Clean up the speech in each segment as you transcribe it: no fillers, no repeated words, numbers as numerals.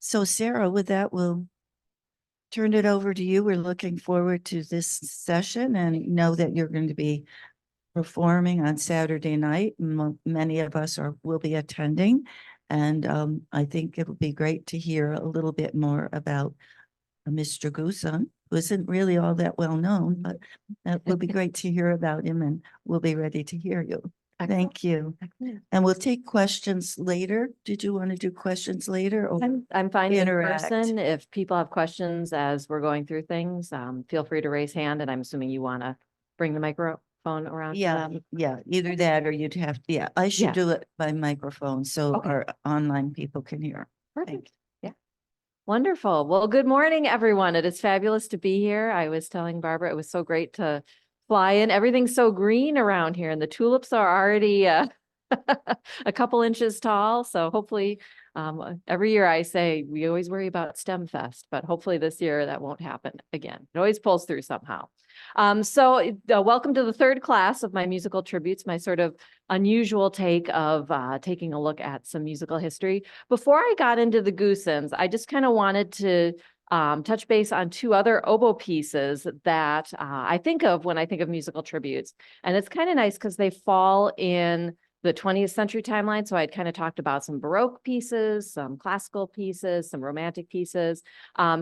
So Sarah, with that, we'll turn it over to you. We're looking forward to this session and know that you're going to be performing on Saturday night. Many of us will be attending. And I think it'll be great to hear a little bit more about Mr. Goosen, who isn't really all that well known, but it will be great to hear about him, and we'll be ready to hear you. Thank you. Excellent. And we'll take questions later. Did you want to do questions later? Or I'm fine in interact? person. If people have questions as we're going through things, feel free to raise hand, and I'm assuming you want to bring the microphone around. Yeah, either that or you'd have, I should do it by microphone so Okay. our online people can hear. Perfect. Yeah. Wonderful. Well, good morning, everyone. It is fabulous to be here. I was telling Barbara, it was so great to fly in. Everything's so green around here, and the tulips are already a couple inches tall. So hopefully, every year I say we always worry about STEM Fest, but hopefully this year that won't happen again. It always pulls through somehow. Welcome to the third class of my musical tributes, my sort of unusual take of taking a look at some musical history. Before I got into the Goosens, I just kind of wanted to touch base on two other oboe pieces that I think of when I think of musical tributes. And it's kind of nice because they fall in the 20th century timeline. So I'd kind of talked about some Baroque pieces, some classical pieces, some romantic pieces.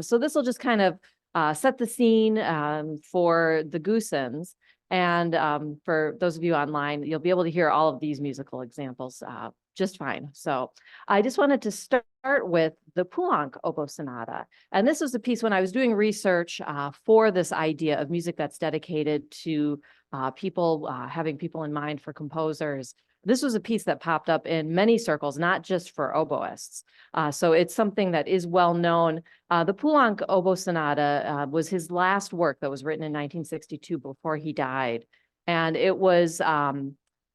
So this will just kind of set the scene for the Goosens. And for those of you online, you'll be able to hear all of these musical examples just fine. So I just wanted to start with the Poulenc Oboe Sonata. And this was a piece when I was doing research for this idea of music that's dedicated to people, having people in mind for composers. This was a piece that popped up in many circles, not just for oboists. So it's something that is well known. The Poulenc Oboe Sonata was his last work that was written in 1962 before he died. And it was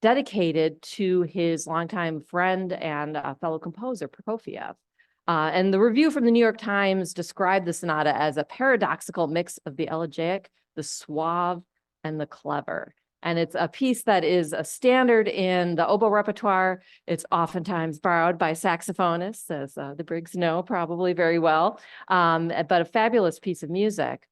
dedicated to his longtime friend and fellow composer, Prokofiev. And the review from the New York Times described the sonata as a paradoxical mix of the elegiac, the suave, and the clever. And it's a piece that is a standard in the oboe repertoire. It's oftentimes borrowed by saxophonists, as the Briggs know probably very well, but a fabulous piece of music.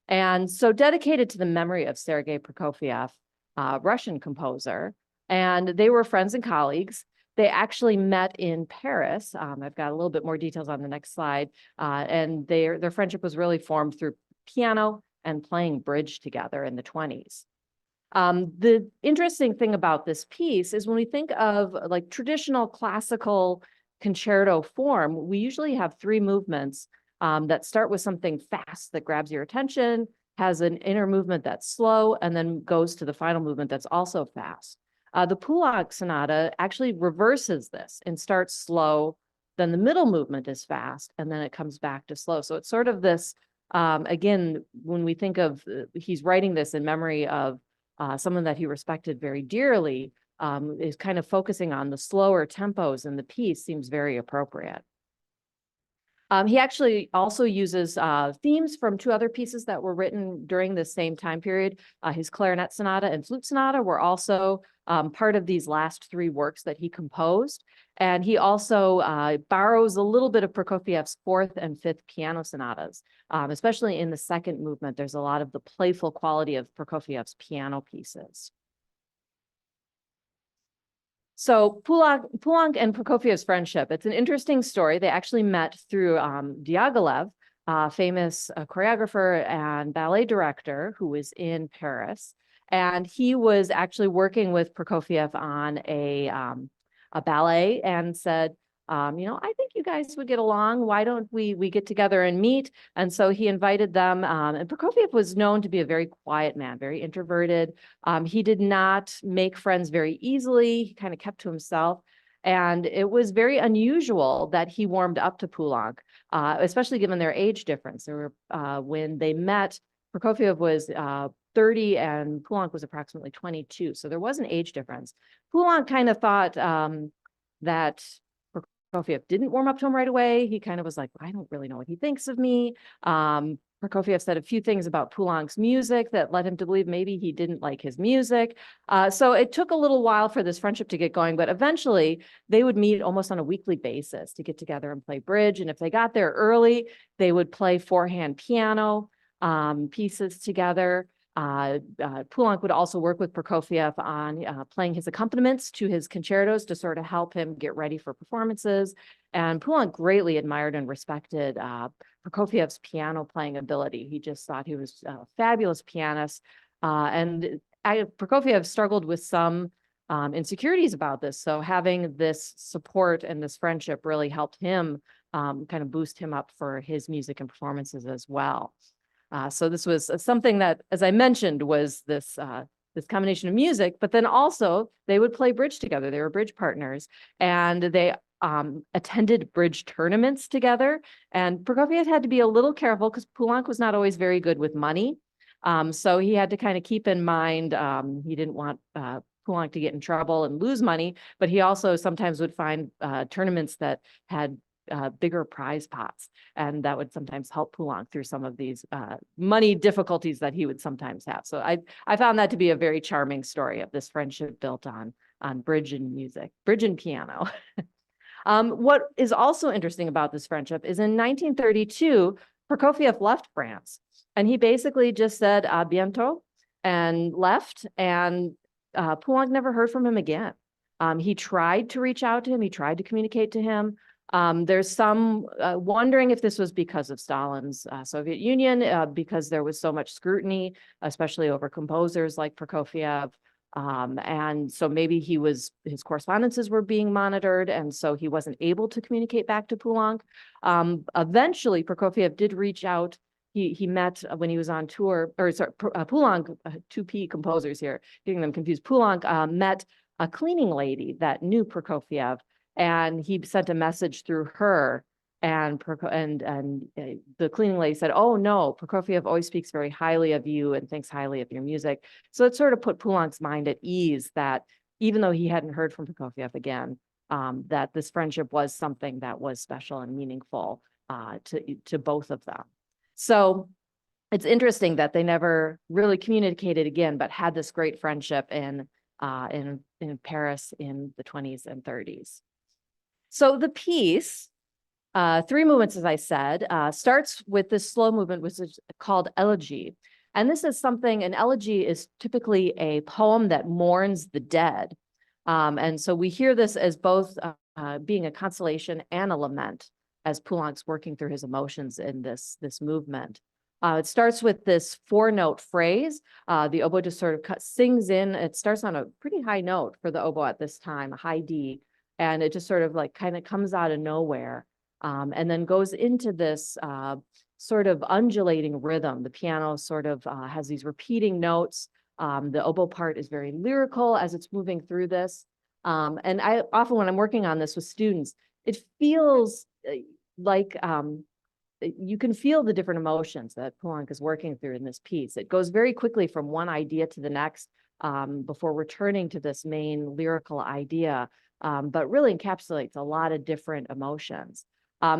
And so dedicated to the memory of Sergei Prokofiev, Russian composer, and they were friends and colleagues. They actually met in Paris. I've got a little bit more details on the next slide. And their friendship was really formed through piano and playing bridge together in the 1920s. The interesting thing about this piece is when we think of like traditional classical concerto form, we usually have three movements that start with something fast that grabs your attention, has an inner movement that's slow, and then goes to the final movement that's also fast. The Poulenc Sonata actually reverses this and starts slow, then the middle movement is fast, and then it comes back to slow. So it's sort of this, again, when we think of, he's writing this in memory of someone that he respected very dearly, is kind of focusing on the slower tempos in the piece seems very appropriate. He actually also uses themes from two other pieces that were written during the same time period. His clarinet sonata and flute sonata were also part of these last three works that he composed. And he also borrows a little bit of Prokofiev's fourth and fifth piano sonatas, especially in the second movement. There's a lot of the playful quality of Prokofiev's piano pieces. So Poulenc and Prokofiev's friendship, it's an interesting story. They actually met through Diaghilev, famous choreographer and ballet director who was in Paris. And he was actually working with Prokofiev on a ballet and said, I think you guys would get along. Why don't we get together and meet? And so he invited them. And Prokofiev was known to be a very quiet man, very introverted. He did not make friends very easily. He kind of kept to himself. And it was very unusual that he warmed up to Poulenc, especially given their age difference. When they met, Prokofiev was 30 and Poulenc was approximately 22. So there was an age difference. Poulenc kind of thought that Prokofiev didn't warm up to him right away. He kind of was like, I don't really know what he thinks of me. Prokofiev said a few things about Poulenc's music that led him to believe maybe he didn't like his music. So it took a little while for this friendship to get going, but eventually they would meet almost on a weekly basis to get together and play bridge. And if they got there early, they would play four-hand piano pieces together. Poulenc would also work with Prokofiev on playing his accompaniments to his concertos to sort of help him get ready for performances. And Poulenc greatly admired and respected Prokofiev's piano playing ability. He just thought he was a fabulous pianist. Prokofiev struggled with some insecurities about this. So having this support and this friendship really helped him kind of boost him up for his music and performances as well. So this was something that, as I mentioned, was this combination of music, but then also they would play bridge together. They were bridge partners, and they attended bridge tournaments together. And Prokofiev had to be a little careful because Poulenc was not always very good with money. So he had to kind of keep in mind, he didn't want Poulenc to get in trouble and lose money, but he also sometimes would find tournaments that had bigger prize pots. And that would sometimes help Poulenc through some of these money difficulties that he would sometimes have. So I found that to be a very charming story of this friendship built on bridge and music, bridge and piano. What is also interesting about this friendship is in 1932, Prokofiev left France, and he basically just said "à bientôt" and left, and Poulenc never heard from him again. He tried to reach out to him. He tried to communicate to him. There's some wondering if this was because of Stalin's Soviet Union, because there was so much scrutiny, especially over composers like Prokofiev. And so maybe his correspondences were being monitored, and so he wasn't able to communicate back to Poulenc. Eventually, Prokofiev did reach out. He met when he was on tour, or sorry, Poulenc, two P composers here, getting them confused. Poulenc met a cleaning lady that knew Prokofiev, and he sent a message through her. And the cleaning lady said, "Oh no, Prokofiev always speaks very highly of you and thinks highly of your music." So it sort of put Poulenc's mind at ease that even though he hadn't heard from Prokofiev again, that this friendship was something that was special and meaningful to both of them. So it's interesting that they never really communicated again, but had this great friendship in Paris in the 20s and 30s. So the piece, three movements, as I said, starts with this slow movement, which is called elegy. And this is something, an elegy is typically a poem that mourns the dead. And so we hear this as both being a consolation and a lament as Poulenc's working through his emotions in this movement. It starts with this four-note phrase. The oboe just sort of sings in. It starts on a pretty high note for the oboe at this time, a high D, and it just sort of like kind of comes out of nowhere. And then goes into this sort of undulating rhythm. The piano sort of has these repeating notes. The oboe part is very lyrical as it's moving through this. And I often, when I'm working on this with students, it feels like you can feel the different emotions that Poulenc is working through in this piece. It goes very quickly from one idea to the next before returning to this main lyrical idea, but really encapsulates a lot of different emotions.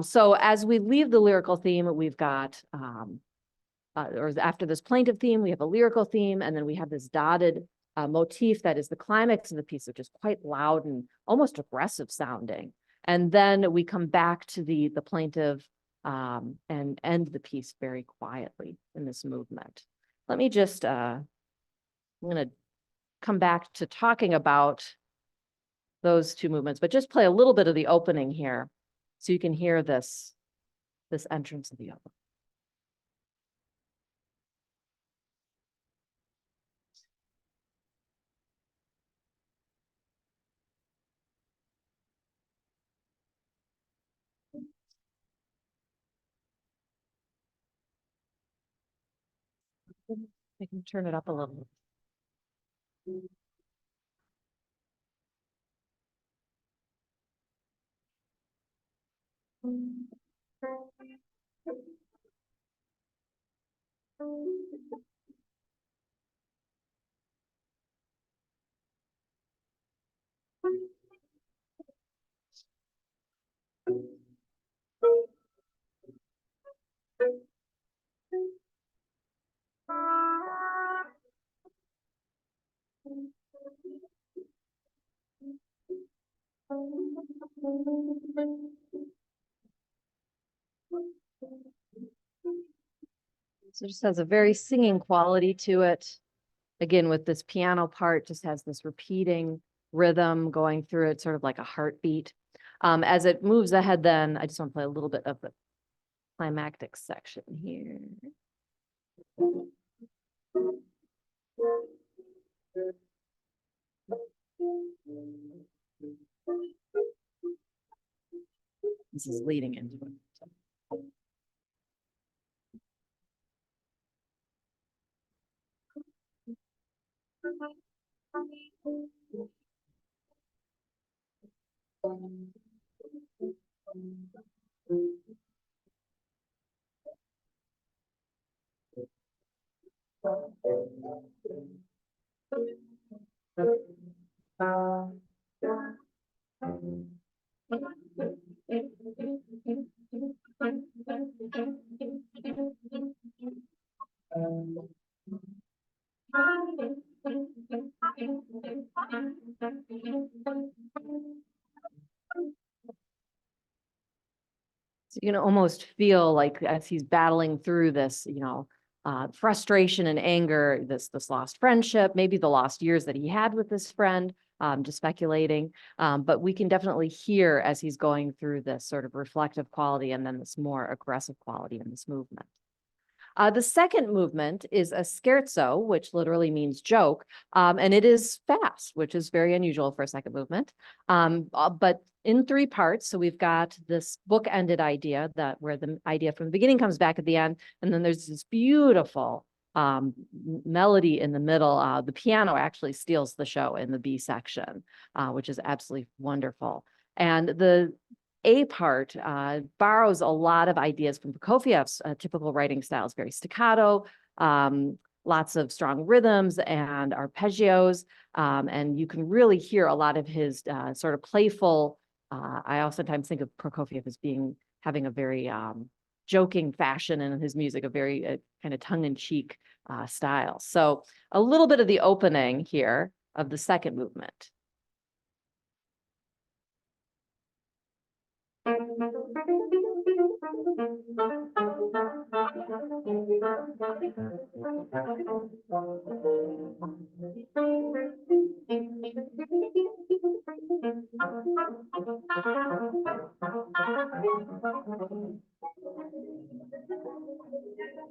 So as we leave the lyrical theme, we've got, or after this plaintive theme, we have a lyrical theme, and then we have this dotted motif that is the climax of the piece, which is quite loud and almost aggressive sounding. And then we come back to the plaintive and end the piece very quietly in this movement. Let me just, I'm going to come back to talking about those two movements, but just play a little bit of the opening here so you can hear this entrance of the oboe. I can turn it up a little. So it just has a very singing quality to it. Again, with this piano part, just has this repeating rhythm going through it, sort of like a heartbeat. As it moves ahead, then I just want to play a little bit of the climactic section here. This is leading into it. So you can almost feel like as he's battling through this, frustration and anger, this lost friendship, maybe the lost years that he had with this friend, just speculating. But we can definitely hear as he's going through this sort of reflective quality and then this more aggressive quality in this movement. The second movement is a scherzo, which literally means joke, and it is fast, which is very unusual for a second movement, but in 3 parts. So we've got this book-ended idea where the idea from the beginning comes back at the end, and then there's this beautiful melody in the middle. The piano actually steals the show in the B section, which is absolutely wonderful. And the A part borrows a lot of ideas from Prokofiev's typical writing styles, very staccato, lots of strong rhythms and arpeggios, and you can really hear a lot of his sort of playful. I oftentimes think of Prokofiev as having a very joking fashion in his music, a very kind of tongue-in-cheek style. So a little bit of the opening here of the second movement.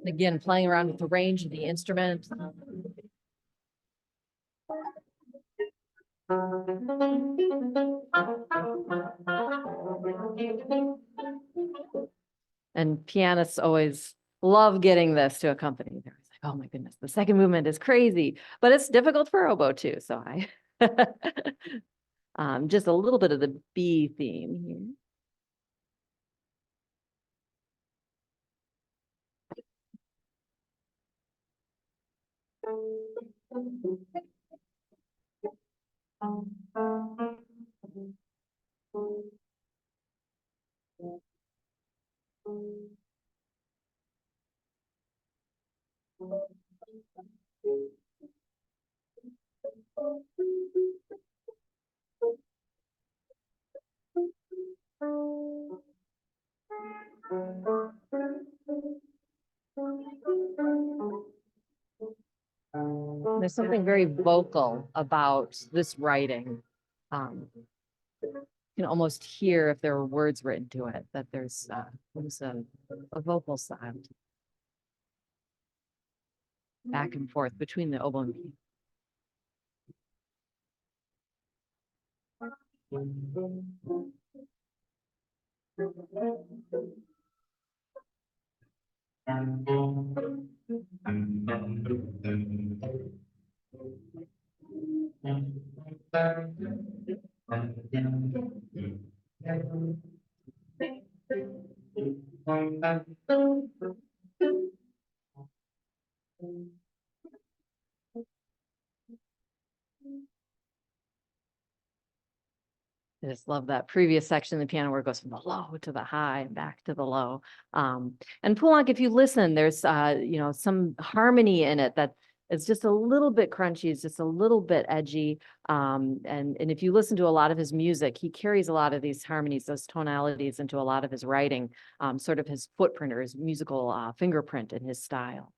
Again, playing around with the range of the instrument. And pianists always love getting this to accompany. They're like, oh my goodness, the second movement is crazy, but it's difficult for oboe too. So just a little bit of the B theme here. There's something very vocal about this writing. You can almost hear if there were words written to it, that there's a vocal sound back and forth between the oboe and piano. I just love that previous section of the piano where it goes from the low to the high and back to the low. And Poulenc, if you listen, there's some harmony in it that It's just a little bit crunchy. It's just a little bit edgy. And if you listen to a lot of his music, he carries a lot of these harmonies, those tonalities into a lot of his writing, sort of his footprint or his musical fingerprint in his style.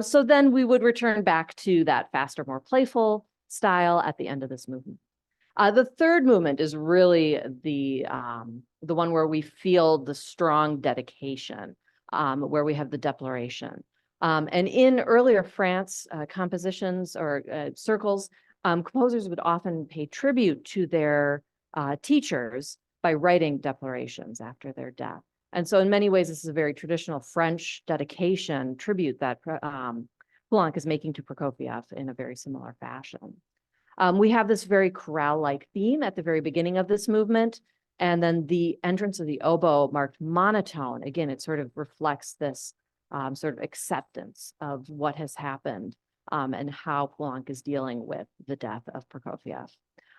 So then we would return back to that faster, more playful style at the end of this movement. The third movement is really the one where we feel the strong dedication, where we have the declaration. And in earlier France compositions or circles, composers would often pay tribute to their teachers by writing declarations after their death. And so in many ways, this is a very traditional French dedication tribute that Poulenc is making to Prokofiev in a very similar fashion. We have this very chorale-like theme at the very beginning of this movement, and then the entrance of the oboe marked monotone. Again, it sort of reflects this sort of acceptance of what has happened and how Poulenc is dealing with the death of Prokofiev.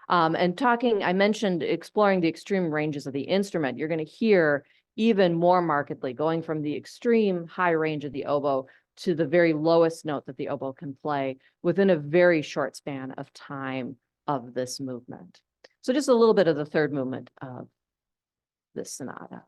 I mentioned exploring the extreme ranges of the instrument. You're going to hear even more markedly going from the extreme high range of the oboe to the very lowest note that the oboe can play within a very short span of time of this movement. So just a little bit of the third movement of this sonata.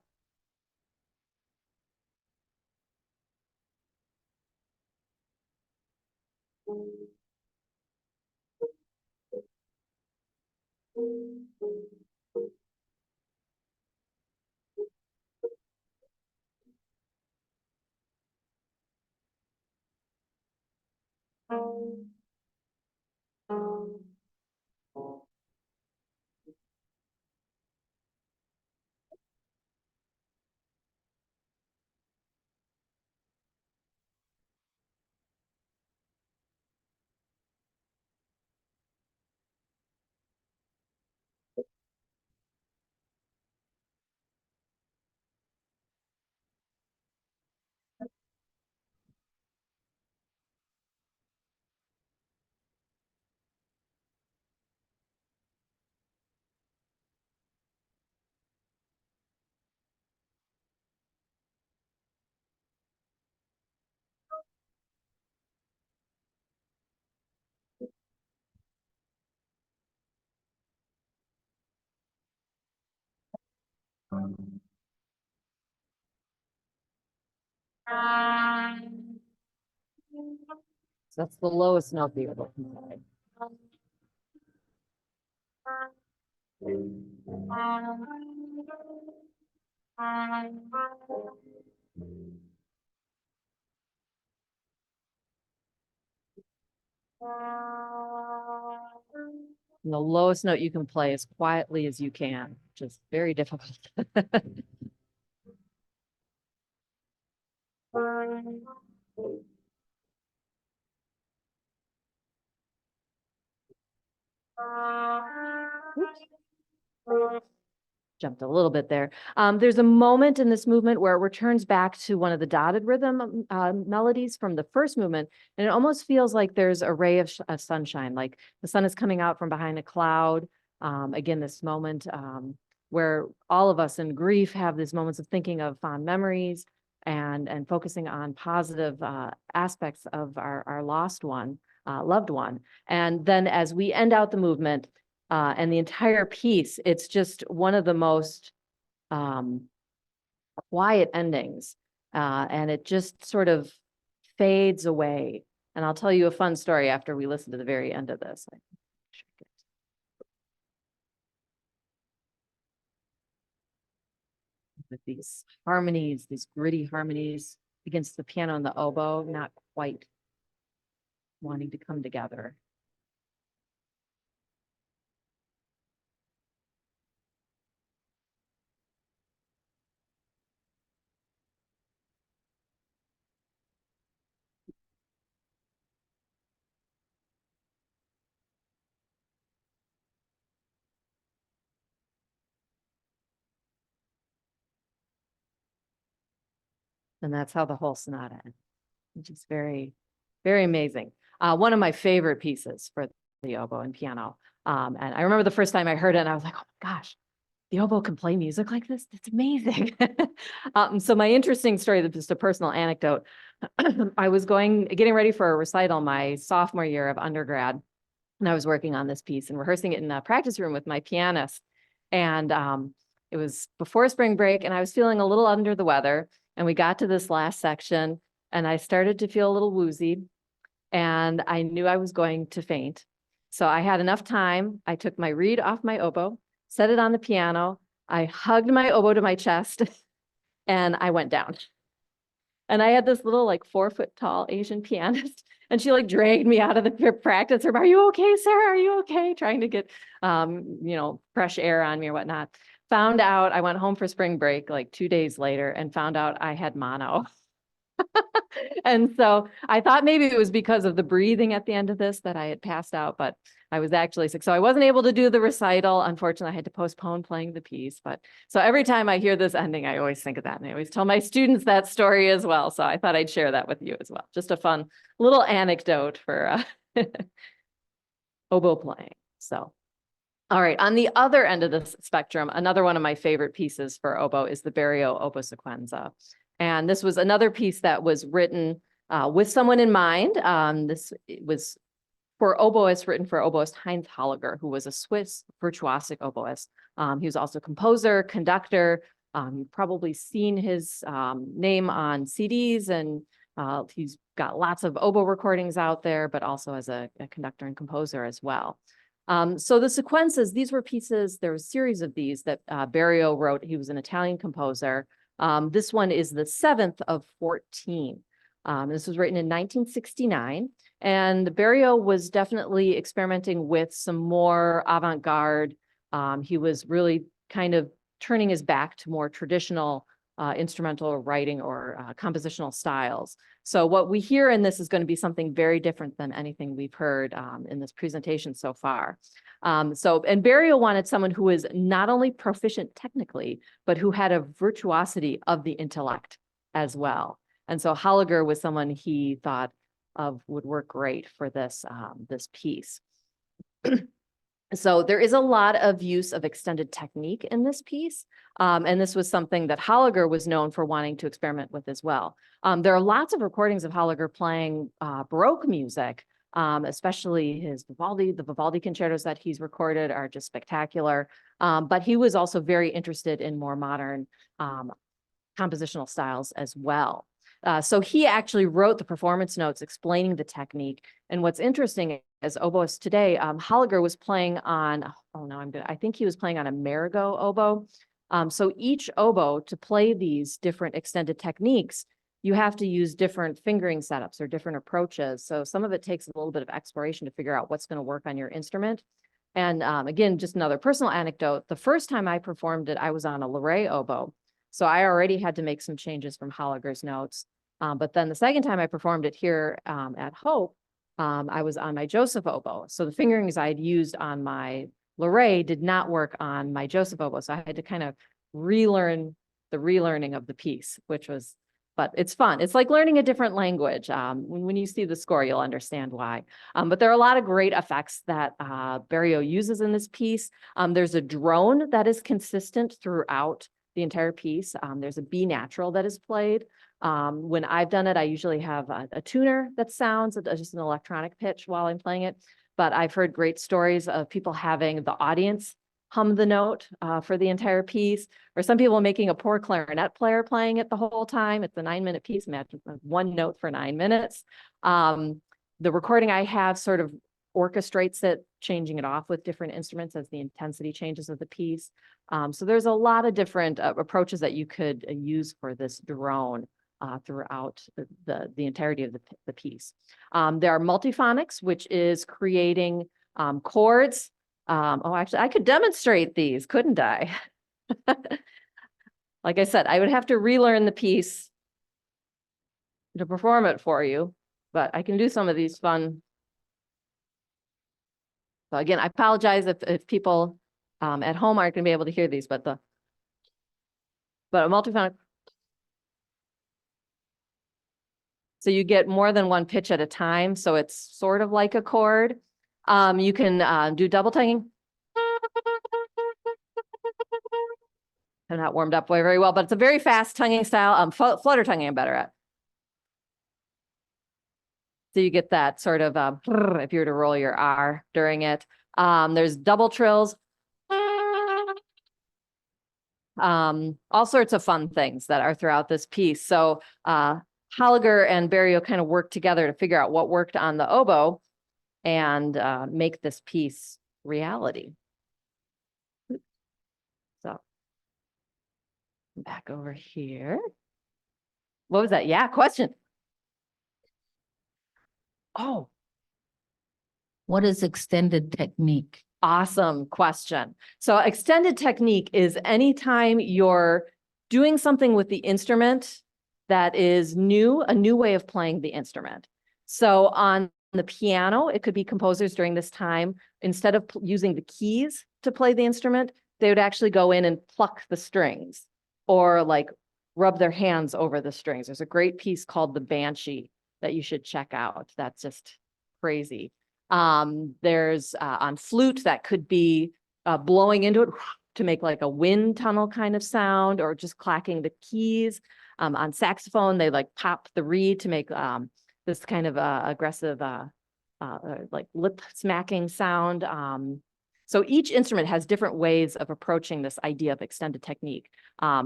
So that's the lowest note the oboe can play. And the lowest note you can play as quietly as you can, which is very difficult. Jumped a little bit there. There's a moment in this movement where it returns back to one of the dotted rhythm melodies from the first movement, and it almost feels like there's a ray of sunshine, like the sun is coming out from behind a cloud. Again, this moment where all of us in grief have these moments of thinking of fond memories and focusing on positive aspects of our lost one, loved one. And then as we end out the movement, and the entire piece, it's just one of the most quiet endings. And it just sort of fades away. And I'll tell you a fun story after we listen to the very end of this. With these harmonies, these gritty harmonies against the piano and the oboe, not quite wanting to come together. And that's how the whole sonata ends, which is very, very amazing. One of my favorite pieces for the oboe and piano. And I remember the first time I heard it, and I was like, oh my gosh, the oboe can play music like this. It's amazing. So my interesting story, just a personal anecdote. I was getting ready for a recital my sophomore year of undergrad, and I was working on this piece and rehearsing it in a practice room with my pianist. And it was before spring break, and I was feeling a little under the weather. And we got to this last section, and I started to feel a little woozy, and I knew I was going to faint. So I had enough time. I took my reed off my oboe, set it on the piano. I hugged my oboe to my chest, and I went down. And I had this little like 4-foot tall Asian pianist, and she like dragged me out of the practice room. Are you okay, Sarah? Are you okay? Trying to get, fresh air on me or whatnot. Found out I went home for spring break like 2 days later and found out I had mono. And so I thought maybe it was because of the breathing at the end of this that I had passed out, but I was actually sick. So I wasn't able to do the recital. Unfortunately, I had to postpone playing the piece. But so every time I hear this ending, I always think of that. And I always tell my students that story as well. So I thought I'd share that with you as well. Just a fun little anecdote for oboe playing. So, all right. On the other end of the spectrum, another one of my favorite pieces for oboe is the Berio oboe sequenza. And this was another piece that was written with someone in mind. This was for oboists, written for oboist Heinz Hallager, who was a Swiss virtuosic oboist. He was also composer, conductor. You've probably seen his name on CDs, and he's got lots of oboe recordings out there, but also as a conductor and composer as well. So the sequences, these were pieces, there was a series of these that Berio wrote. He was an Italian composer. This one is the 7th of 14. This was written in 1969, and Berio was definitely experimenting with some more avant-garde. He was really kind of turning his back to more traditional instrumental writing or compositional styles. So what we hear in this is going to be something very different than anything we've heard in this presentation so far. And Berio wanted someone who was not only proficient technically, but who had a virtuosity of the intellect as well. And so Hallager was someone he thought of would work great for this, this piece. So there is a lot of use of extended technique in this piece. And this was something that Hallager was known for wanting to experiment with as well. There are lots of recordings of Hallager playing Baroque music, especially his Vivaldi. The Vivaldi concertos that he's recorded are just spectacular. But he was also very interested in more modern compositional styles as well. So he actually wrote the performance notes explaining the technique. And what's interesting as oboists today, Hallager was playing on, I think he was playing on a Marigot oboe. So each oboe, to play these different extended techniques, you have to use different fingering setups or different approaches. So some of it takes a little bit of exploration to figure out what's going to work on your instrument. And again, just another personal anecdote. The first time I performed it, I was on a Larrey oboe. So I already had to make some changes from Hallager's notes. But then the second time I performed it here at Hope, I was on my Joseph oboe. So the fingerings I had used on my Larrey did not work on my Joseph oboe. So I had to kind of relearn the relearning of the piece, but it's fun. It's like learning a different language. When you see the score, you'll understand why. But there are a lot of great effects that Berio uses in this piece. There's a drone that is consistent throughout the entire piece. There's a B natural that is played. When I've done it, I usually have a tuner that sounds just an electronic pitch while I'm playing it. But I've heard great stories of people having the audience hum the note for the entire piece, or some people making a poor clarinet player playing it the whole time. It's a 9-minute piece, imagine one note for 9 minutes. The recording I have sort of orchestrates it, changing it off with different instruments as the intensity changes of the piece. So there's a lot of different approaches that you could use for this drone throughout the entirety of the piece. There are multiphonics, which is creating chords. Actually, I could demonstrate these, couldn't I? Like I said, I would have to relearn the piece to perform it for you, but I can do some of these fun. So again, I apologize if people at home aren't going to be able to hear these, but a multiphonic. So you get more than one pitch at a time. So it's sort of like a chord. You can do double tonguing. I'm not warmed up very well, but it's a very fast tonguing style. Flutter tonguing I'm better at. So you get that sort of, if you were to roll your R during it. There's double trills. All sorts of fun things that are throughout this piece. So Elgar and Berio kind of worked together to figure out what worked on the oboe and make this piece reality. So back over here. What was that? Yeah, question. Oh, What is extended technique? awesome question. So extended technique is anytime you're doing something with the instrument that is new, a new way of playing the instrument. So on the piano, it could be composers during this time, instead of using the keys to play the instrument, they would actually go in and pluck the strings or like rub their hands over the strings. There's a great piece called The Banshee that you should check out. That's just crazy. There's on flute that could be blowing into it to make like a wind tunnel kind of sound, or just clacking the keys. On saxophone, they like pop the reed to make this kind of aggressive like lip smacking sound. So each instrument has different ways of approaching this idea of extended technique.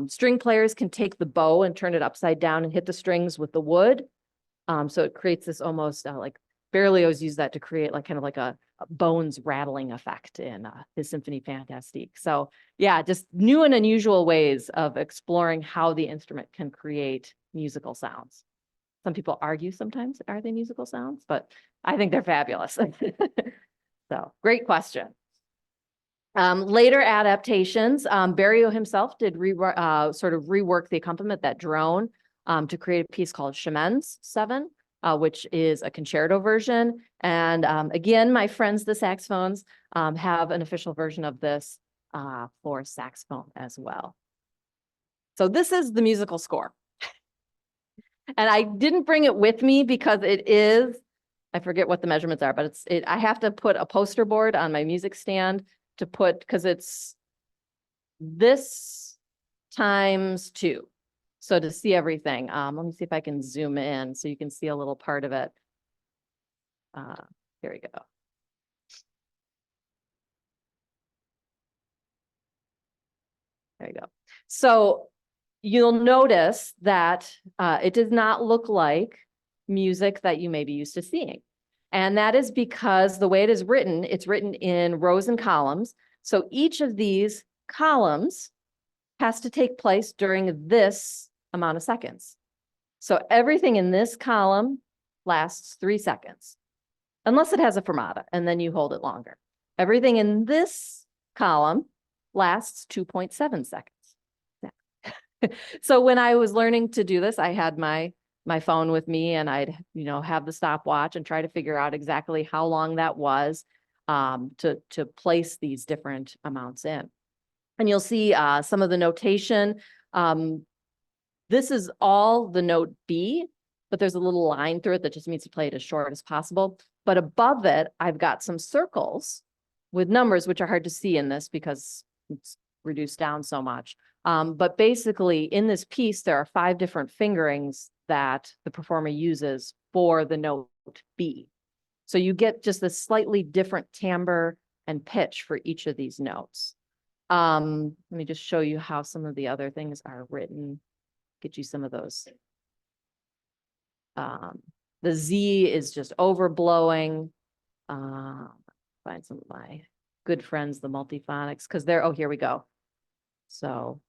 String players can take the bow and turn it upside down and hit the strings with the wood. So it creates this almost like Berlioz used that to create like kind of like a bones rattling effect in his Symphonie Fantastique. So yeah, just new and unusual ways of exploring how the instrument can create musical sounds. Some people argue sometimes, are they musical sounds? But I think they're fabulous. So great question. Later adaptations, Berio himself did sort of rework the accompaniment, that drone, to create a piece called Schumann's 7. Which is a concerto version. And again, my friends, the saxophones, have an official version of this for saxophone as well. So this is the musical score. And I didn't bring it with me because it is, I forget what the measurements are, but I have to put a poster board on my music stand to put, because it's this times 2. So to see everything, let me see if I can zoom in so you can see a little part of it. Here we go. There you go. So you'll notice that it does not look like music that you may be used to seeing. And that is because the way it is written, it's written in rows and columns. So each of these columns has to take place during this amount of seconds. So everything in this column lasts 3 seconds, unless it has a fermata, and then you hold it longer. Everything in this column lasts 2.7 seconds. So when I was learning to do this, I had my phone with me, and I'd have the stopwatch and try to figure out exactly how long that was to place these different amounts in. And you'll see some of the notation. This is all the note B, but there's a little line through it that just means to play it as short as possible. But above it, I've got some circles with numbers, which are hard to see in this because it's reduced down so much. But basically in this piece, there are 5 different fingerings that the performer uses for the note B. So you get just a slightly different timbre and pitch for each of these notes. Let me just show you how some of the other things are written. Get you some of those. The Z is just overblowing. Find some of my good friends, the multiphonics, because they're, oh, here we go. So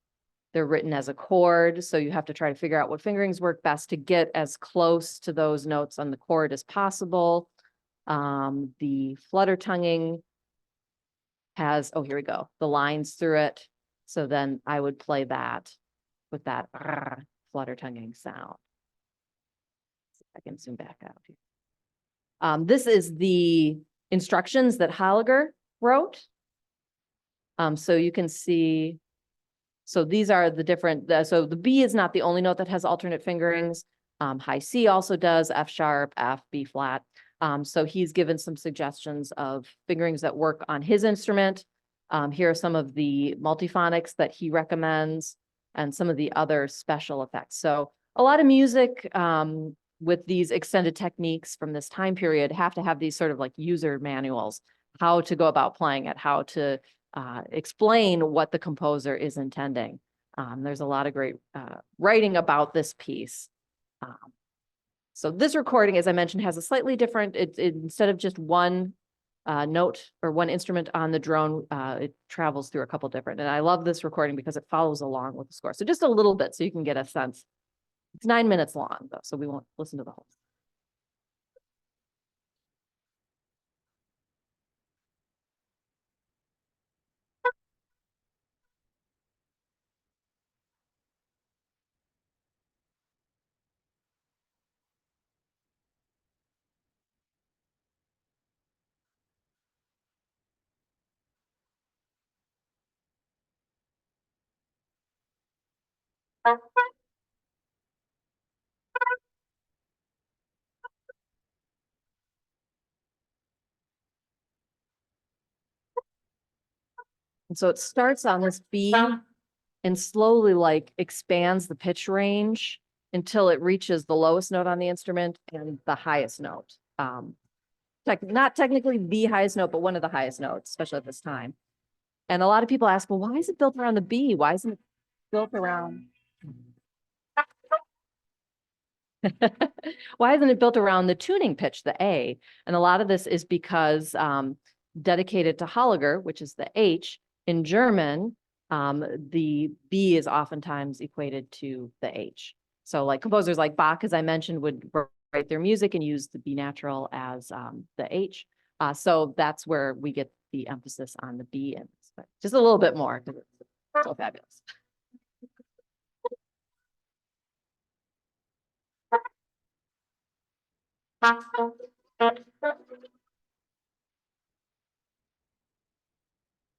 they're written as a chord. So you have to try to figure out what fingerings work best to get as close to those notes on the chord as possible. The flutter tonguing has, oh, here we go, the lines through it. So then I would play that with that flutter tonguing sound. I can zoom back out here. This is the instructions that Elgar wrote. So you can see, so these are the different, so the B is not the only note that has alternate fingerings. High C also does, F sharp, F, B flat. So he's given some suggestions of fingerings that work on his instrument. Here are some of the multiphonics that he recommends and some of the other special effects. So a lot of music with these extended techniques from this time period have to have these sort of like user manuals, how to go about playing it, how to explain what the composer is intending. There's a lot of great writing about this piece. So this recording, as I mentioned, has a slightly different, instead of just one note or one instrument on the drone, it travels through a couple different. And I love this recording because it follows along with the score. So just a little bit so you can get a sense. It's 9 minutes long though, so we won't listen to the whole. And so it starts on this B and slowly like expands the pitch range until it reaches the lowest note on the instrument and the highest note. Not technically the highest note, but one of the highest notes, especially at this time. And a lot of people ask, well, why is it built around the B? Why isn't it built around? Why isn't it built around the tuning pitch, the A? And a lot of this is because dedicated to Holliger, which is the H, in German, the B is oftentimes equated to the H. So like composers like Bach, as I mentioned, would write their music and use the B natural as the H. So that's where we get the emphasis on the B in this, but just a little bit more because it's so fabulous.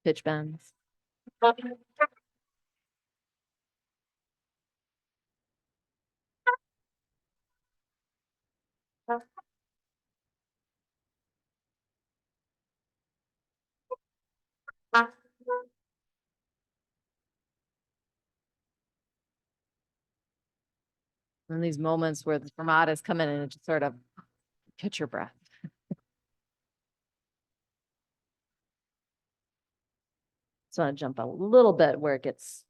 Pitch bends. And these moments where the fermatas come in and it just sort of catch your breath. So I want to jump a little bit where it gets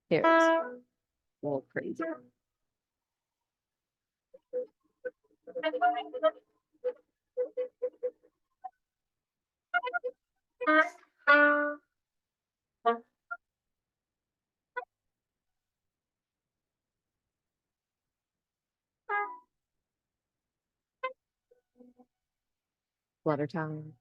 here. A little crazy. Flutter tongue.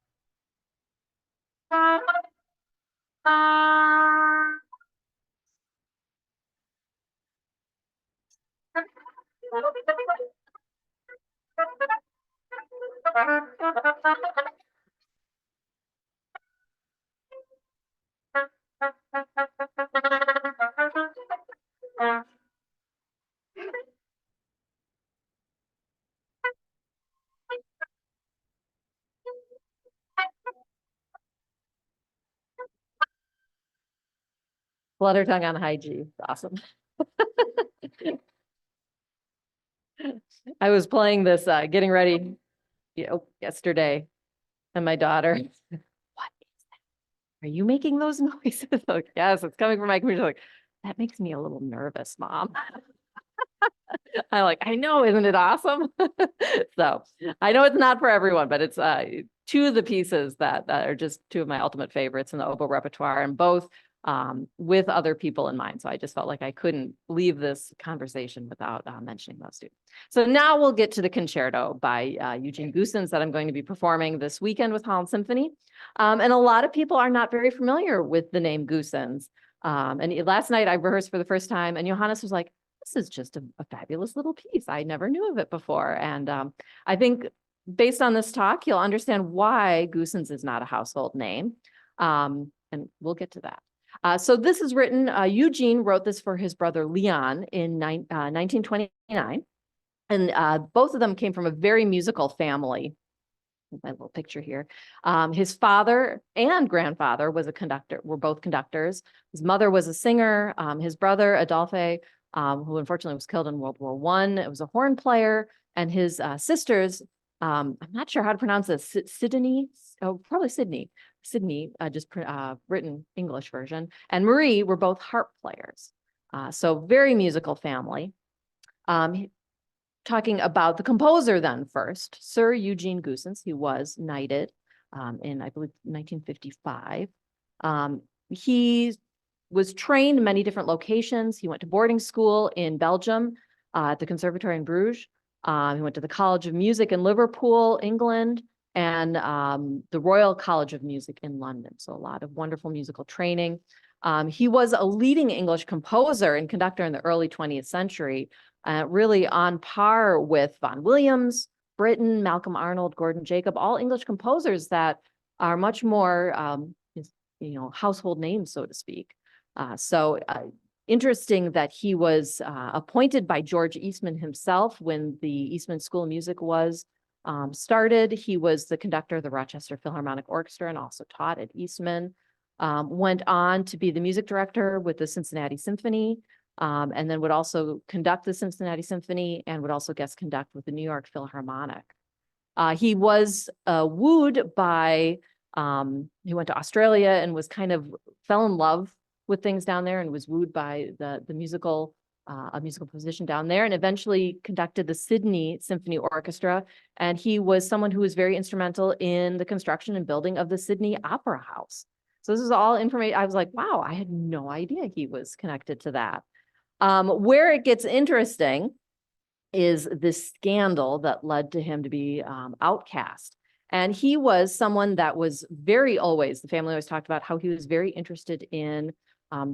Flutter tongue on high G. Awesome. I was playing this, getting ready yesterday, and my daughter, what is that? Are you making those noises? Like, yes, it's coming from my computer. Like, that makes me a little nervous, Mom. I know, isn't it awesome? So I know it's not for everyone, but it's two of the pieces that are just two of my ultimate favorites in the oboe repertoire, and both with other people in mind. So I just felt like I couldn't leave this conversation without mentioning those two. So now we'll get to the concerto by Eugene Goossens that I'm going to be performing this weekend with Holland Symphony. And a lot of people are not very familiar with the name Goossens. And last night I rehearsed for the first time, and Johannes was like, this is just a fabulous little piece. I never knew of it before. And I think based on this talk, you'll understand why Goossens is not a household name. And we'll get to that. So this is written, Eugene wrote this for his brother Leon in 1929. And both of them came from a very musical family. my little picture here. His father and grandfather was a conductor, were both conductors. His mother was a singer. His brother, Adolphe, who unfortunately was killed in World War I, was a horn player. And his sisters, I'm not sure how to pronounce this, Sydney, oh, probably Sydney, written English version, and Marie were both harp players. So very musical family. Talking about the composer then first, Sir Eugene Goossens, he was knighted in, I believe, 1955. He was trained in many different locations. He went to boarding school in Belgium, at the Conservatory in Bruges. He went to the College of Music in Liverpool, England, and the Royal College of Music in London. So a lot of wonderful musical training. He was a leading English composer and conductor in the early 20th century, really on par with Vaughan Williams, Britten, Malcolm Arnold, Gordon Jacob, all English composers that are much more, household names, so to speak. Interesting that he was appointed by George Eastman himself when the Eastman School of Music was started. He was the conductor of the Rochester Philharmonic Orchestra and also taught at Eastman. Went on to be the music director with the Cincinnati Symphony, and then would also conduct the Cincinnati Symphony and would also guest conduct with the New York Philharmonic. He was wooed by, he went to Australia and was fell in love with things down there and was wooed by a musical position down there, and eventually conducted the Sydney Symphony Orchestra. And he was someone who was very instrumental in the construction and building of the Sydney Opera House. So this is all information. I was like, wow, I had no idea he was connected to that. Where it gets interesting is this scandal that led to him to be outcast. And he was someone that was the family always talked about how he was very interested in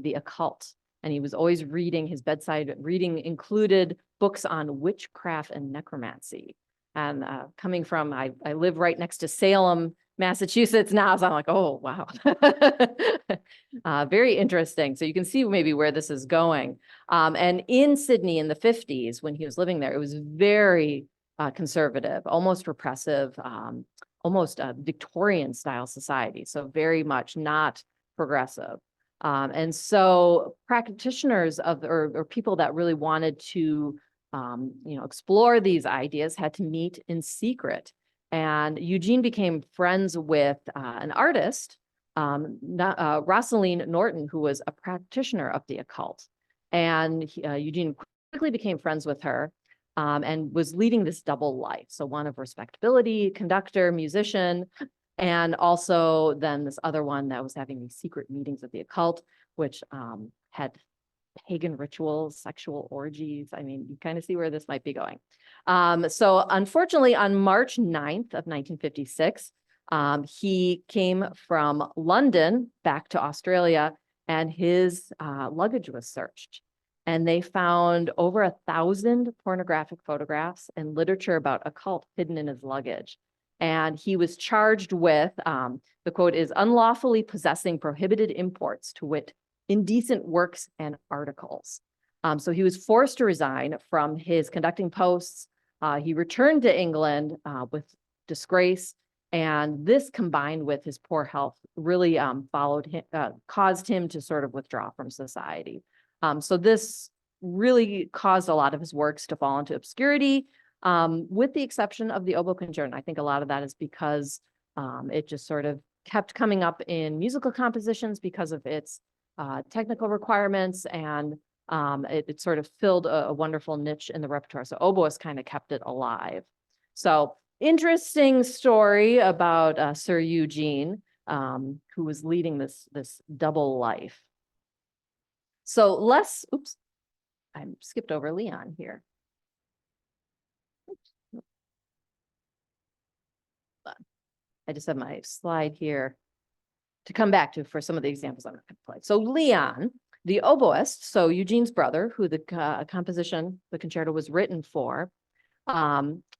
the occult. And he was always reading, his bedside reading included books on witchcraft and necromancy. And coming from, I live right next to Salem, Massachusetts now, so I'm like, oh, wow. Very interesting. So you can see maybe where this is going. And in Sydney in the 50s, when he was living there, it was very conservative, almost repressive, almost a Victorian style society. So very much not progressive. And so practitioners or people that really wanted to, explore these ideas had to meet in secret. And Eugene became friends with an artist, Rosaline Norton, who was a practitioner of the occult. And Eugene quickly became friends with her and was leading this double life. So one of respectability, conductor, musician, and also then this other one that was having these secret meetings of the occult, which had pagan rituals, sexual orgies. I mean, you kind of see where this might be going. So unfortunately, on March 9th of 1956, he came from London back to Australia, and his luggage was searched. And they found over 1,000 pornographic photographs and literature about occult hidden in his luggage. And he was charged with, the quote is, unlawfully possessing prohibited imports, to wit, indecent works and articles. So he was forced to resign from his conducting posts. He returned to England with disgrace, and this combined with his poor health really caused him to sort of withdraw from society. So this really caused a lot of his works to fall into obscurity, with the exception of the oboe concerto. And I think a lot of that is because it just sort of kept coming up in musical compositions because of its technical requirements, and it sort of filled a wonderful niche in the repertoire. So oboists kind of kept it alive. So interesting story about Sir Eugene, who was leading this double life. So I skipped over Leon here. I just have my slide here to come back to for some of the examples I'm going to play. So Leon, the oboist, so Eugene's brother, who the composition, the concerto was written for,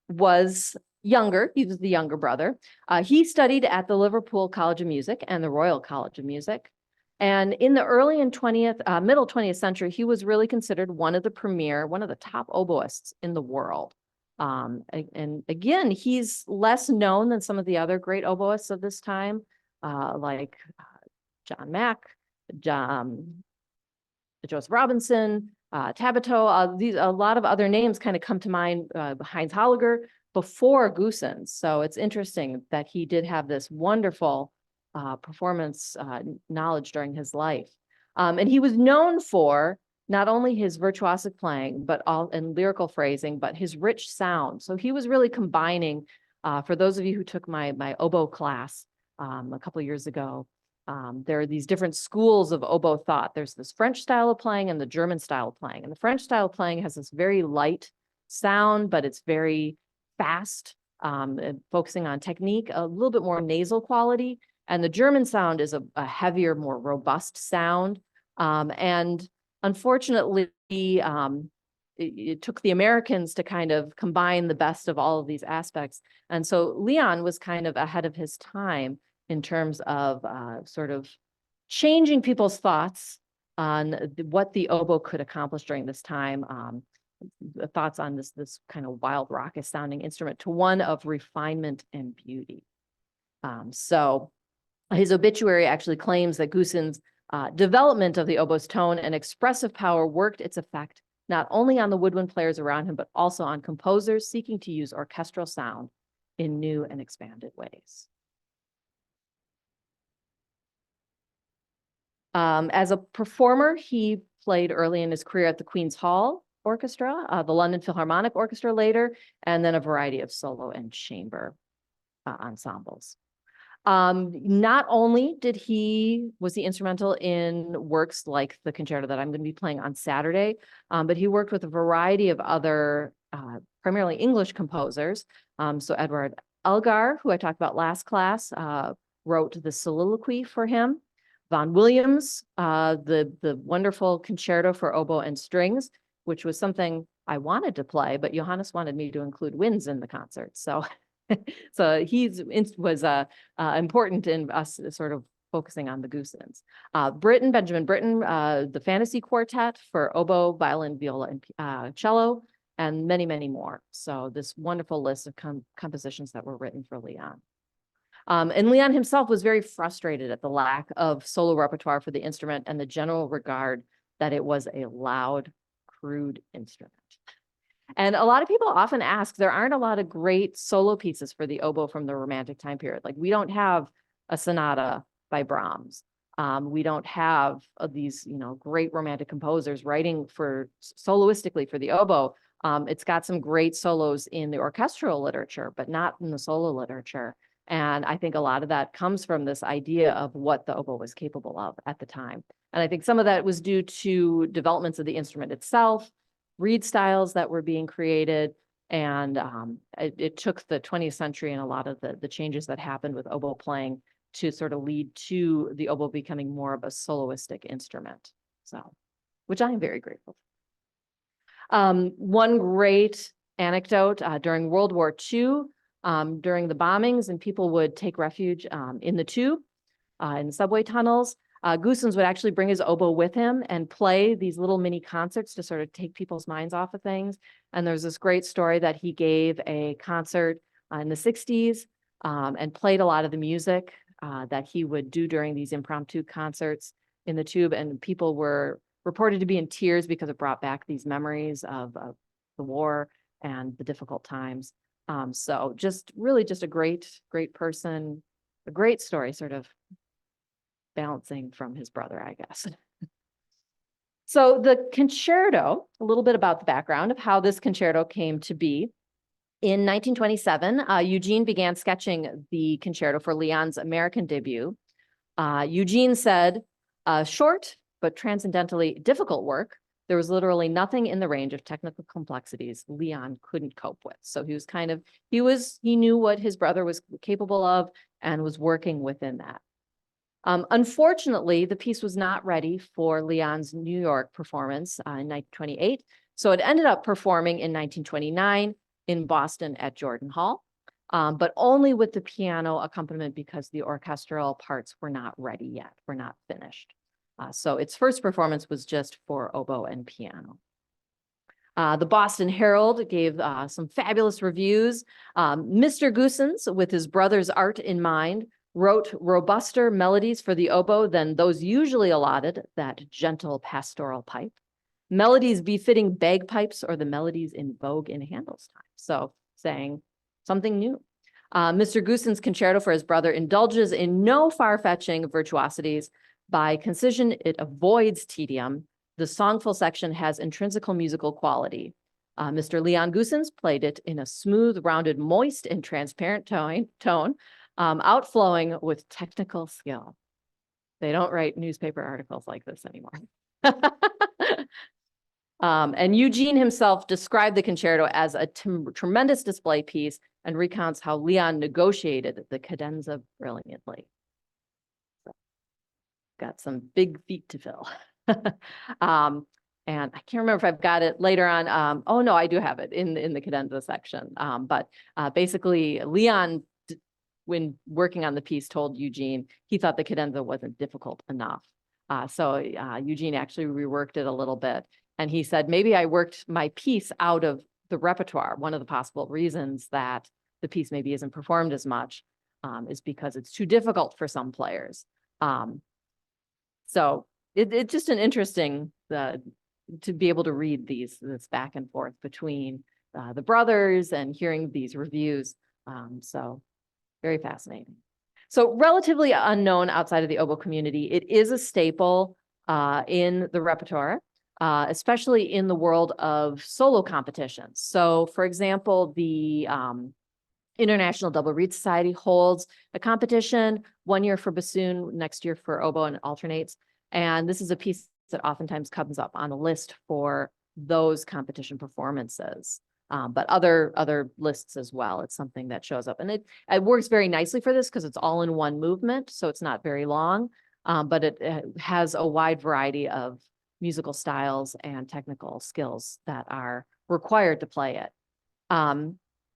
was younger. He was the younger brother. He studied at the Liverpool College of Music and the Royal College of Music. And in the early and middle 20th century, he was really considered one of the top oboists in the world. And again, he's less known than some of the other great oboists of this time, like John Mack, Joseph Robinson, Tabito. A lot of other names kind of come to mind, Heinz Holliger, before Goossens. So it's interesting that he did have this wonderful performance knowledge during his life. And he was known for not only his virtuosic playing, and lyrical phrasing, but his rich sound. So he was really combining, for those of you who took my oboe class a couple of years ago, there are these different schools of oboe thought. There's this French style of playing and the German style of playing. And the French style of playing has this very light sound, but it's very fast, focusing on technique, a little bit more nasal quality. And the German sound is a heavier, more robust sound. And unfortunately, it took the Americans to kind of combine the best of all of these aspects. And so Leon was kind of ahead of his time in terms of sort of changing people's thoughts on what the oboe could accomplish during this time, thoughts on this kind of wild, raucous sounding instrument to one of refinement and beauty. So his obituary actually claims that Goossens' development of the oboe's tone and expressive power worked its effect not only on the woodwind players around him, but also on composers seeking to use orchestral sound in new and expanded ways. As a performer, he played early in his career at the Queen's Hall Orchestra, the London Philharmonic Orchestra later, and then a variety of solo and chamber ensembles. Not only was he instrumental in works like the concerto that I'm going to be playing on Saturday, but he worked with a variety of other, primarily English composers. So Edward Elgar, who I talked about last class, wrote the soliloquy for him. Vaughan Williams, the wonderful concerto for oboe and strings, which was something I wanted to play, but Johannes wanted me to include winds in the concert. So, so was important in us sort of focusing on the Goossens. Benjamin Britten, the Fantasy Quartet for oboe, violin, viola, and cello, and many, many more. So this wonderful list of compositions that were written for Leon. And Leon himself was very frustrated at the lack of solo repertoire for the instrument and the general regard that it was a loud, crude instrument. And a lot of people often ask, there aren't a lot of great solo pieces for the oboe from the Romantic time period. Like we don't have a sonata by Brahms. We don't have these, great Romantic composers writing for soloistically for the oboe. It's got some great solos in the orchestral literature, but not in the solo literature. And I think a lot of that comes from this idea of what the oboe was capable of at the time. And I think some of that was due to developments of the instrument itself, reed styles that were being created. And it took the 20th century and a lot of the changes that happened with oboe playing to sort of lead to the oboe becoming more of a soloistic instrument. So, which I am very grateful for. One great anecdote during World War II, during the bombings, and people would take refuge in the tube, in the subway tunnels. Goossens would actually bring his oboe with him and play these little mini concerts to sort of take people's minds off of things. And there's this great story that he gave a concert in the 60s and played a lot of the music that he would do during these impromptu concerts in the tube. And people were reported to be in tears because it brought back these memories of the war and the difficult times. So really just a great person, a great story, sort of balancing from his brother, I guess. So the concerto, a little bit about the background of how this concerto came to be. In 1927, Eugene began sketching the concerto for Leon's American debut. Eugene said, short but transcendently difficult work. There was literally nothing in the range of technical complexities Leon couldn't cope with. So he was he knew what his brother was capable of and was working within that. Unfortunately, the piece was not ready for Leon's New York performance in 1928. So it ended up performing in 1929 in Boston at Jordan Hall, but only with the piano accompaniment because the orchestral parts were not ready yet, were not finished. So its first performance was just for oboe and piano. The Boston Herald gave some fabulous reviews. Mr. Goossens, with his brother's art in mind, wrote robuster melodies for the oboe than those usually allotted, that gentle pastoral pipe. Melodies befitting bagpipes or the melodies in vogue in Handel's time. So saying something new. Mr. Goossens' concerto for his brother indulges in no far-fetching virtuosities. By concision, it avoids tedium. The songful section has intrinsical musical quality. Mr. Leon Goossens played it in a smooth, rounded, moist, and transparent tone, outflowing with technical skill. They don't write newspaper articles like this anymore. And Eugene himself described the concerto as a tremendous display piece and recounts how Leon negotiated the cadenza brilliantly. So, got some big feet to fill. And I can't remember if I've got it later on. Oh no, I do have it in the cadenza section. But basically Leon, when working on the piece, told Eugene he thought the cadenza wasn't difficult enough. So Eugene actually reworked it a little bit. And he said, maybe I worked my piece out of the repertoire. One of the possible reasons that the piece maybe isn't performed as much is because it's too difficult for some players. So it's just an interesting to be able to read this back and forth between the brothers and hearing these reviews. So very fascinating. So relatively unknown outside of the oboe community, it is a staple in the repertoire, especially in the world of solo competitions. So for example, the International Double Reed Society holds a competition, one year for bassoon, next year for oboe, and it alternates. And this is a piece that oftentimes comes up on the list for those competition performances. But other lists as well. It's something that shows up, and it works very nicely for this because it's all in one movement, so it's not very long, but it has a wide variety of musical styles and technical skills that are required to play it.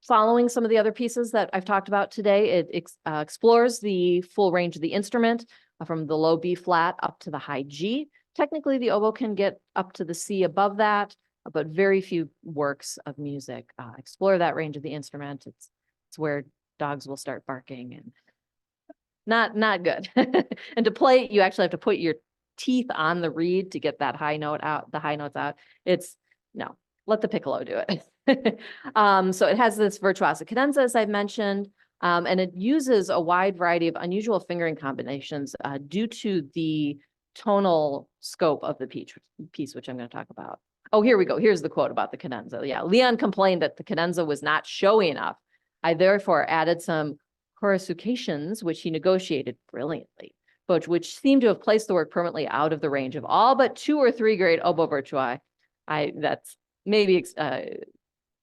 Following some of the other pieces that I've talked about today, it explores the full range of the instrument from the low B flat up to the high G. Technically, the oboe can get up to the C above that, but very few works of music explore that range of the instrument. It's where dogs will start barking, and not good. And to play, you actually have to put your teeth on the reed to get that high note out, the high notes out. No, let the piccolo do it. So it has this virtuosic cadenza, as I've mentioned, and it uses a wide variety of unusual fingering combinations due to the tonal scope of the piece, which I'm going to talk about. Oh, here we go. Here's the quote about the cadenza. Yeah, Leon complained that the cadenza was not showy enough. I therefore added some coruscations, which he negotiated brilliantly, but which seemed to have placed the work permanently out of the range of all but 2 or 3 great oboe virtuosi. That's maybe a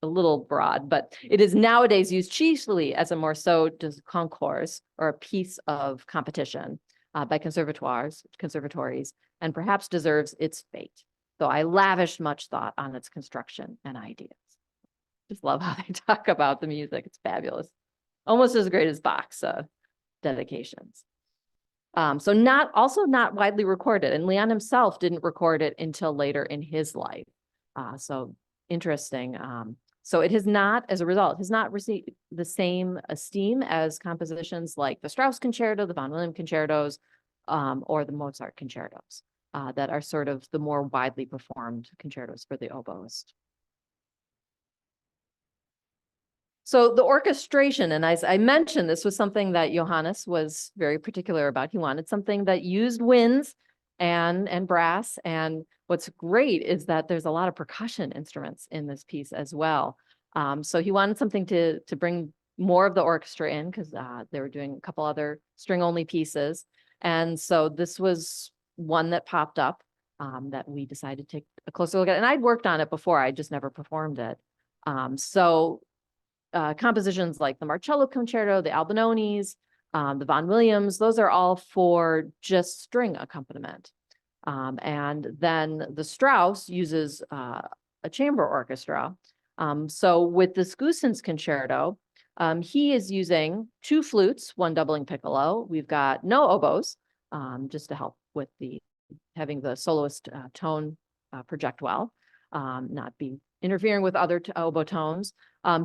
little broad, but it is nowadays used chiefly as a morceau de concours, or a piece of competition by conservatories, and perhaps deserves its fate, though I lavished much thought on its construction and ideas. Just love how they talk about the music. It's fabulous. Almost as great as Bach's dedications. So not widely recorded, and Leon himself didn't record it until later in his life. So interesting. So it has not, as a result, has not received the same esteem as compositions like the Strauss concerto, the von Wilhelm concertos, or the Mozart concertos, that are sort of the more widely performed concertos for the oboist. So the orchestration, and as I mentioned, this was something that Johannes was very particular about. He wanted something that used winds and brass. And what's great is that there's a lot of percussion instruments in this piece as well. So he wanted something to bring more of the orchestra in, because they were doing a couple other string-only pieces. And so this was one that popped up that we decided to take a closer look at. And I'd worked on it before, I just never performed it. Compositions like the Marcello Concerto, the Albinonis, the Von Williams, those are all for just string accompaniment. And then the Strauss uses a chamber orchestra. So with the Goossens concerto, he is using 2 flutes, 1 doubling piccolo. We've got no oboes, just to help with having the soloist tone project well. not be interfering with other oboe tones.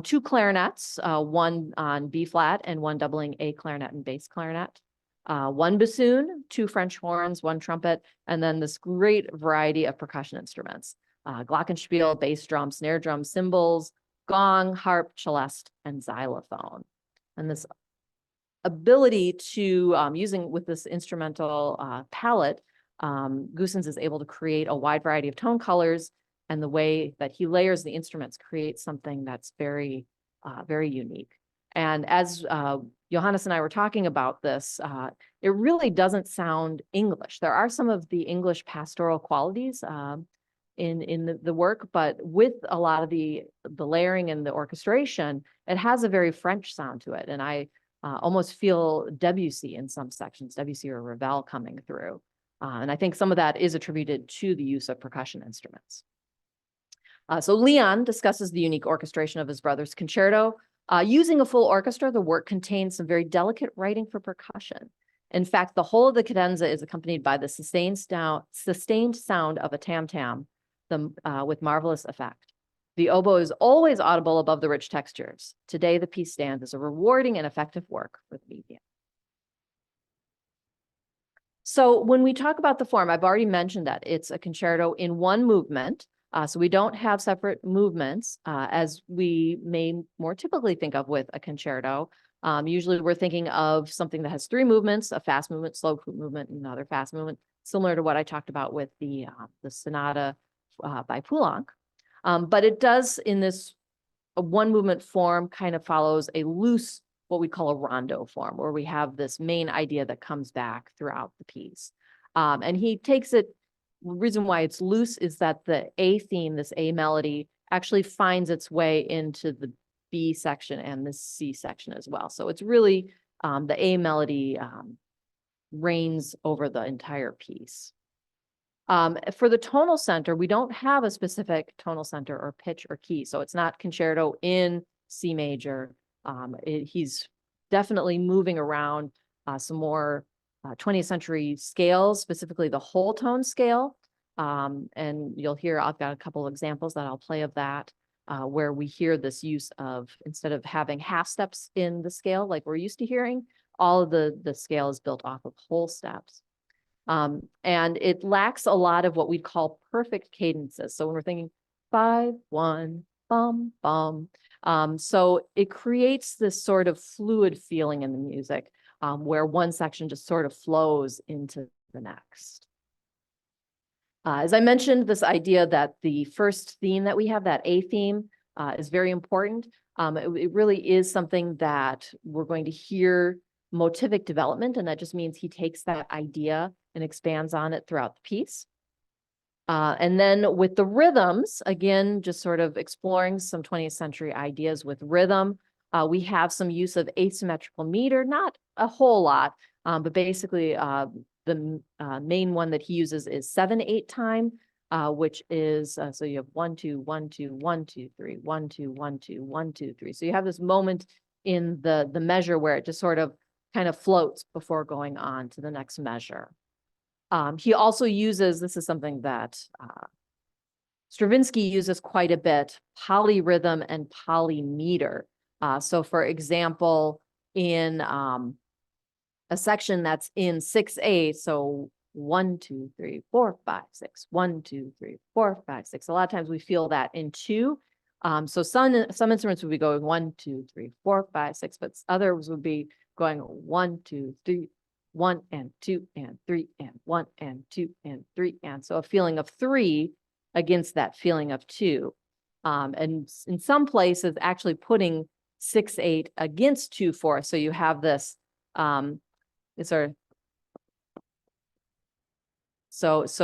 2 clarinets, one on B flat and one doubling A clarinet and bass clarinet. 1 bassoon, 2 French horns, 1 trumpet, and then this great variety of percussion instruments. Glockenspiel, bass drum, snare drum, cymbals, gong, harp, celeste, and xylophone. And this ability to, using with this instrumental palette, Goossens is able to create a wide variety of tone colors, and the way that he layers the instruments creates something that's very, very unique. And as Johannes and I were talking about this, it really doesn't sound English. There are some of the English pastoral qualities in the work, but with a lot of the layering and the orchestration, it has a very French sound to it. And I almost feel Debussy in some sections, Debussy or Ravel coming through. And I think some of that is attributed to the use of percussion instruments. So Leon discusses the unique orchestration of his brother's concerto. Using a full orchestra, the work contains some very delicate writing for percussion. In fact, the whole of the cadenza is accompanied by the sustained sound of a tam-tam with marvelous effect. The oboe is always audible above the rich textures. Today, the piece stands as a rewarding and effective work for the medium. So when we talk about the form, I've already mentioned that it's a concerto in one movement. So we don't have separate movements as we may more typically think of with a concerto. Usually we're thinking of something that has 3 movements, a fast movement, slow movement, and another fast movement, similar to what I talked about with the Sonata by Poulenc. But it does, in this one movement form, kind of follows a loose, what we call a rondo form, where we have this main idea that comes back throughout the piece. And he takes it, the reason why it's loose is that the A theme, this A melody, actually finds its way into the B section and the C section as well. So it's really the A melody reigns over the entire piece. For the tonal center, we don't have a specific tonal center or pitch or key. So it's not concerto in C major. He's definitely moving around some more 20th century scales, specifically the whole tone scale. And you'll hear, I've got a couple of examples that I'll play of that, where we hear this use of, instead of having half steps in the scale like we're used to hearing, all of the scale is built off of whole steps. And it lacks a lot of what we'd call perfect cadences. So when we're thinking 5, 1, bum, bum. So it creates this sort of fluid feeling in the music, where one section just sort of flows into the next. As I mentioned, this idea that the first theme that we have, that A theme, is very important. It really is something that we're going to hear motivic development, and that just means he takes that idea and expands on it throughout the piece. And then with the rhythms, again, just sort of exploring some 20th century ideas with rhythm, we have some use of asymmetrical meter, not a whole lot, but basically the main one that he uses is 7/8 time, which is, so you have 1, 2, 1, 2, 1, 2, 3, 1, 2, 1, 2, 1, 2, 3. So you have this moment in the measure where it just sort of kind of floats before going on to the next measure. He also uses, this is something that Stravinsky uses quite a bit, polyrhythm and polymeter. So for example, in a section that's in 6/8, so 1, 2, 3, 4, 5, 6, 1, 2, 3, 4, 5, 6. A lot of times we feel that in 2. So some instruments would be going 1, 2, 3, 4, 5, 6, but others would be going 1, 2, 3, 1 and 2 and 3 and 1 and 2 and 3. And so a feeling of 3 against that feeling of 2. And in some places actually putting 6/8 against 2/4. So you have this, so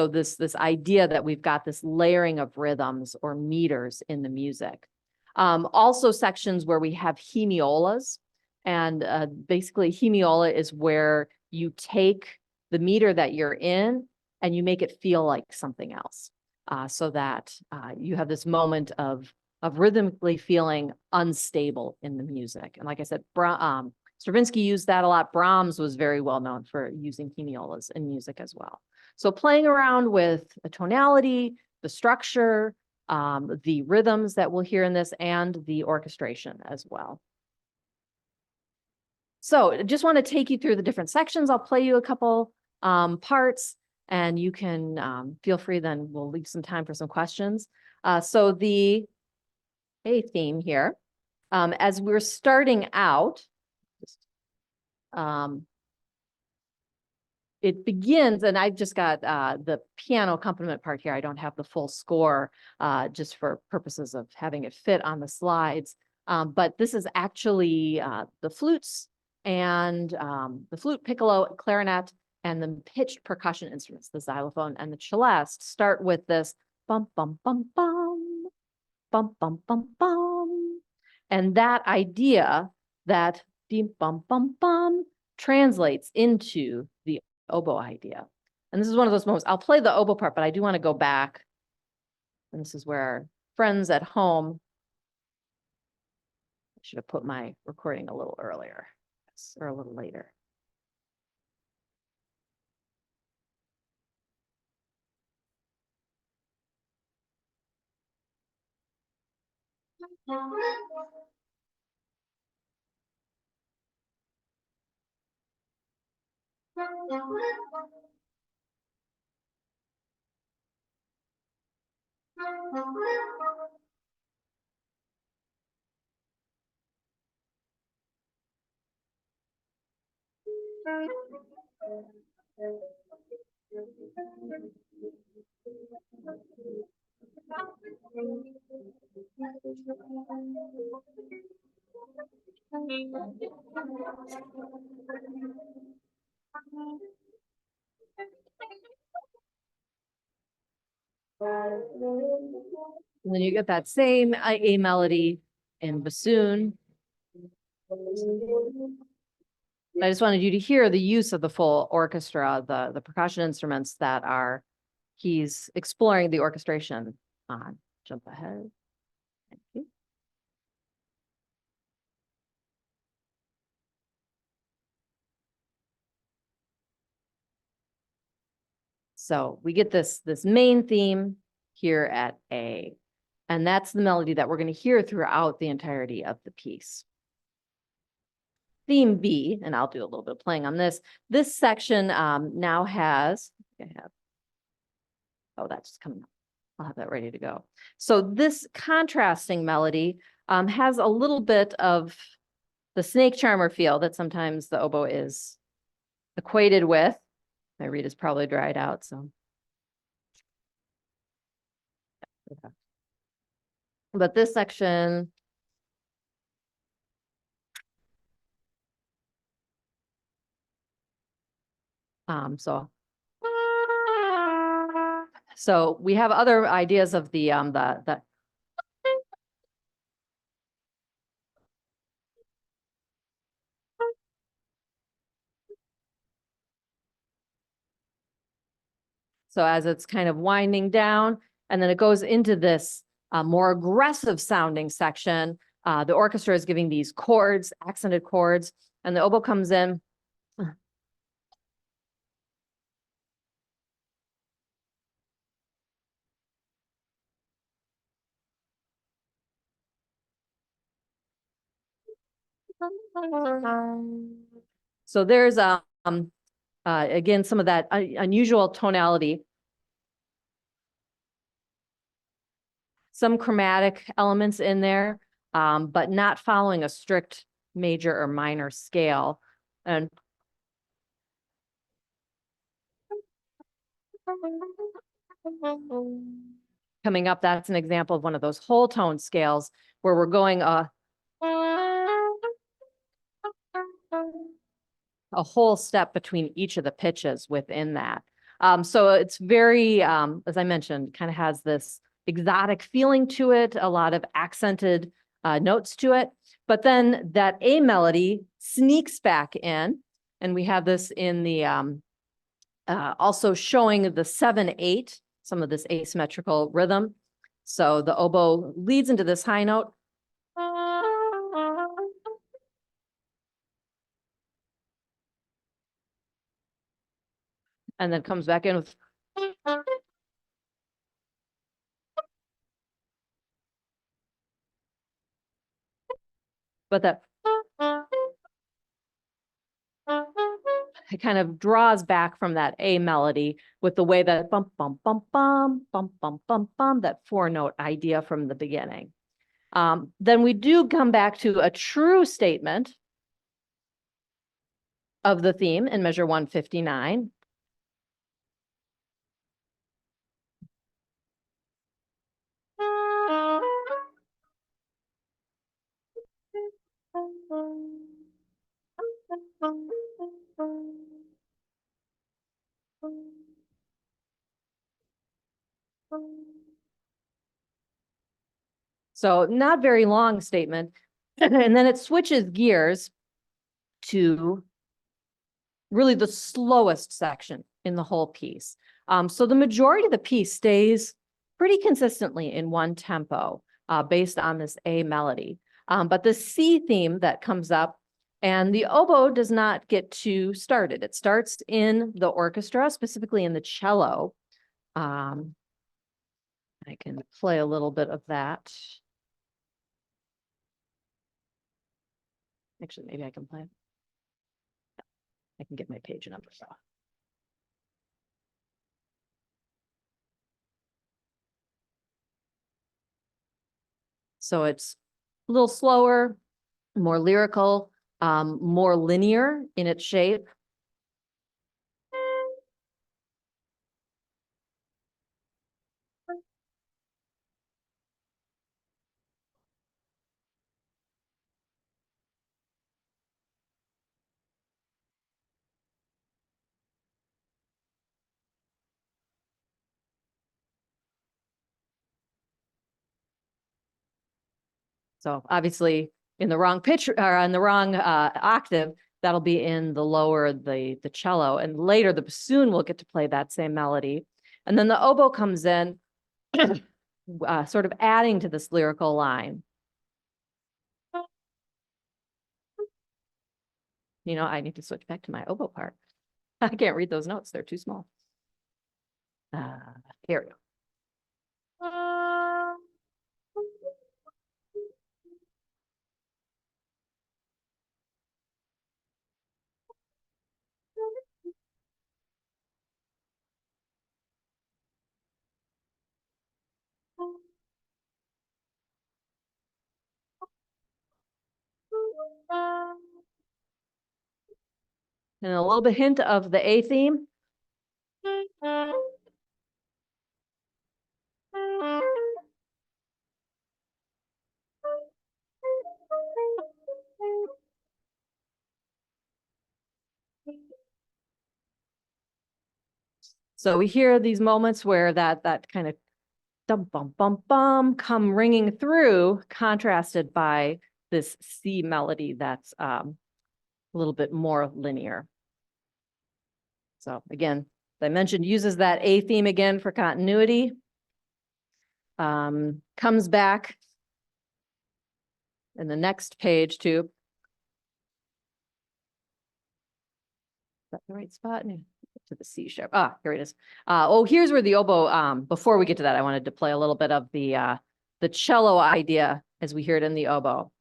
this idea that we've got this layering of rhythms or meters in the music. Also sections where we have hemiolas, and basically hemiola is where you take the meter that you're in and you make it feel like something else, so that you have this moment of rhythmically feeling unstable in the music. And like I said, Stravinsky used that a lot. Brahms was very well known for using hemiolas in music as well. So playing around with the tonality, the structure, the rhythms that we'll hear in this, and the orchestration as well. So just want to take you through the different sections. I'll play you a couple parts, and you can feel free, then we'll leave some time for some questions. So the A theme here, as we're starting out, it begins, and I've just got the piano accompaniment part here. I don't have the full score just for purposes of having it fit on the slides. But this is actually the flutes and the flute, piccolo, clarinet, and the pitched percussion instruments, the xylophone and the celeste, start with this bum, bum, bum, bum, bum, bum, bum, bum. And that idea, that bim, bum, bum, bum, translates into the oboe idea. And this is one of those moments. I'll play the oboe part, but I do want to go back. And this is where our friends at home, I should have put my recording a little earlier, or a little later. And then you get that same A melody in bassoon. I just wanted you to hear the use of the full orchestra, the percussion instruments that are, he's exploring the orchestration on. Jump ahead. Thank you. So we get this main theme here at A, and that's the melody that we're going to hear throughout the entirety of the piece. Theme B, and I'll do a little bit of playing on this. This section now has, oh, that's coming up. I'll have that ready to go. So this contrasting melody has a little bit of the snake charmer feel that sometimes the oboe is equated with. My reed is probably dried out, so. But this section, so we have other ideas of the so as it's kind of winding down, and then it goes into this more aggressive sounding section. The orchestra is giving these chords, accented chords, and the oboe comes in. So there's again some of that unusual tonality, some chromatic elements in there, but not following a strict major or minor scale. And coming up, that's an example of one of those whole tone scales where we're going a whole step between each of the pitches within that. So it's very, as I mentioned, kind of has this exotic feeling to it, a lot of accented notes to it. But then that A melody sneaks back in, and we have this in the also showing the 7/8, some of this asymmetrical rhythm. So the oboe leads into this high note. And then comes back in with. but that it kind of draws back from that A melody with the way that bum, bum, bum, bum, bum, bum, bum, bum, that 4-note idea from the beginning. Then we do come back to a true statement of the theme in measure 159. So not very long statement. And then it switches gears to really the slowest section in the whole piece. So the majority of the piece stays pretty consistently in one tempo based on this A melody. But the C theme that comes up, and the oboe does not get to start it. It starts in the orchestra, specifically in the cello. I can play a little bit of that. Actually, maybe I can play. I can get my page number. So it's a little slower, more lyrical, more linear in its shape. So obviously in the wrong pitch or on the wrong octave, that'll be in the lower, the cello. And later the bassoon will get to play that same melody. And then the oboe comes in, sort of adding to this lyrical line. You know, I need to switch back to my oboe part. I can't read those notes. They're too small. Here we go. And a little bit hint of the A theme. So we hear these moments where that kind of dum bum bum bum come ringing through, contrasted by this C melody that's a little bit more linear. So again, as I mentioned, uses that A theme again for continuity. Comes back in the next page too. Is that the right spot? To the C sharp. Ah, here it is. Oh, here's where the oboe, before we get to that, I wanted to play a little bit of the cello idea as we hear it in the oboe.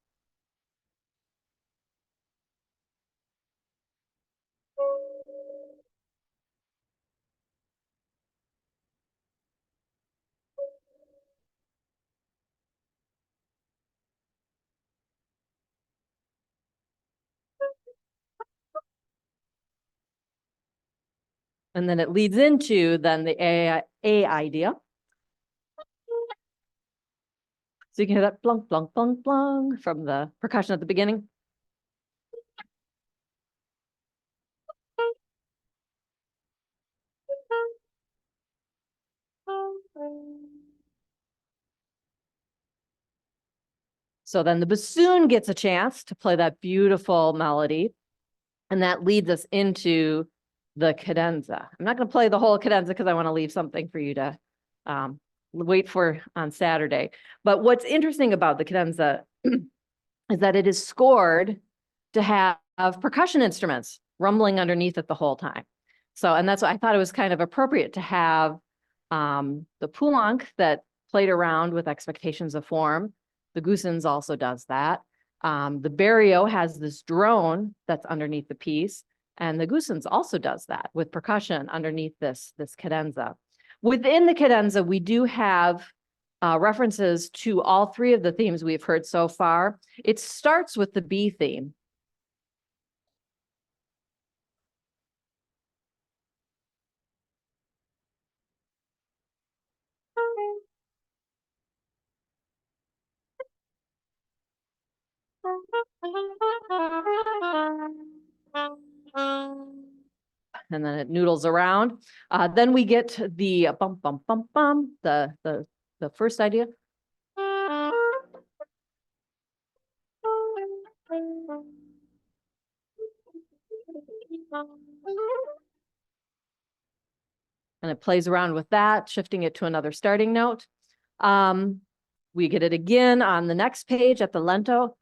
And then it leads into then the A idea. So you can hear that blunk, blunk, blunk, blunk from the percussion at the beginning. So then the bassoon gets a chance to play that beautiful melody. And that leads us into the cadenza. I'm not going to play the whole cadenza because I want to leave something for you to wait for on Saturday. But what's interesting about the cadenza is that it is scored to have percussion instruments rumbling underneath it the whole time. So, and that's why I thought it was kind of appropriate to have the Poulenc that played around with expectations of form. The Goossens also does that. The barrio has this drone that's underneath the piece, and the Gusens also does that with percussion underneath this cadenza. Within the cadenza, we do have references to all three of the themes we've heard so far. It starts with the B theme. And then it noodles around. Then we get the bum bum bum bum, the first idea. And it plays around with that, shifting it to another starting note. We get it again on the next page at the lento.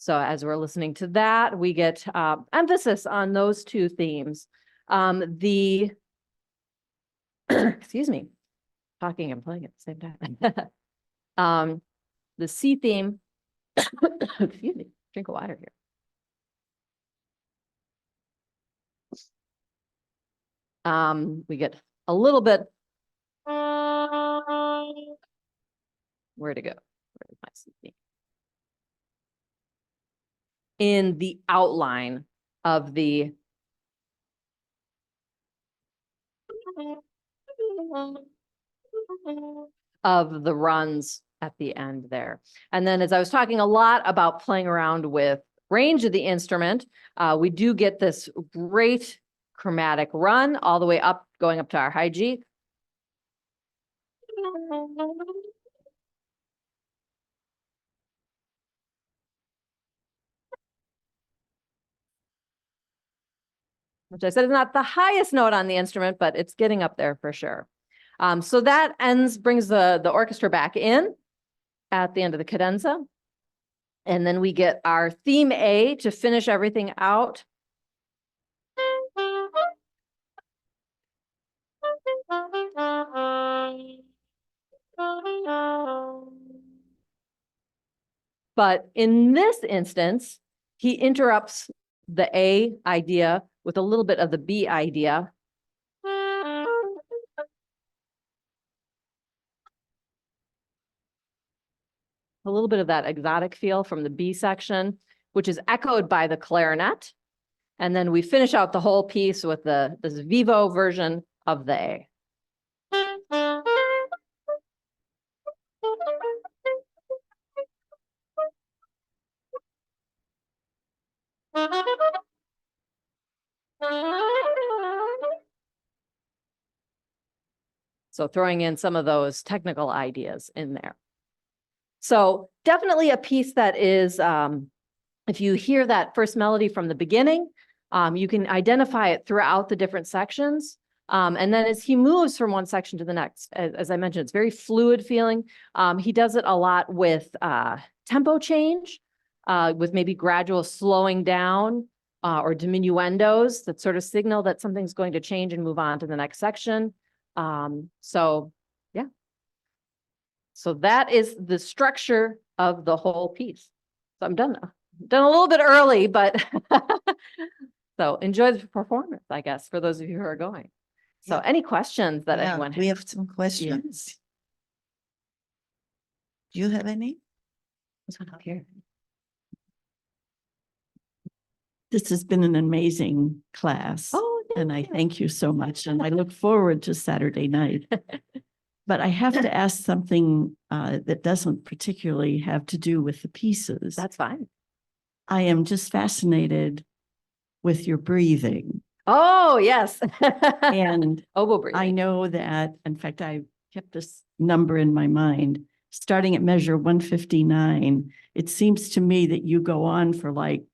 So as we're listening to that, we get emphasis on those two themes. Excuse me, talking and playing at the same time. The C theme, excuse me, drink of water here. We get a little bit, where to go? Where's my C theme? In the outline of the runs at the end there. And then as I was talking a lot about playing around with range of the instrument, we do get this great chromatic run all the way up, going up to our high G. Which I said is not the highest note on the instrument, but it's getting up there for sure. So that brings the orchestra back in at the end of the cadenza. And then we get our theme A to finish everything out. But in this instance, he interrupts the A idea with a little bit of the B idea. A little bit of that exotic feel from the B section, which is echoed by the clarinet. And then we finish out the whole piece with this vivo version of the A. So throwing in some of those technical ideas in there. So definitely a piece that is, if you hear that first melody from the beginning, you can identify it throughout the different sections. And then as he moves from one section to the next, as I mentioned, it's very fluid feeling. He does it a lot with tempo change, with maybe gradual slowing down or diminuendos that sort of signal that something's going to change and move on to the next section. So yeah. So that is the structure of the whole piece. So I'm done now. Done a little bit early, but so enjoy the performance, I guess, for those of you who are going. So Yeah. any questions that Yeah, anyone we has? have some questions. Do you have any? This one up here. This has been an amazing class. Oh, And I thank you. thank you so much. And I look forward to Saturday night. But I have to ask something that doesn't particularly have to do with the pieces. That's fine. I am just fascinated with your breathing. Oh, yes. And Oboe breathing. I know that, in fact, I kept this number in my mind. Starting at measure 159, it seems to me that you go on for like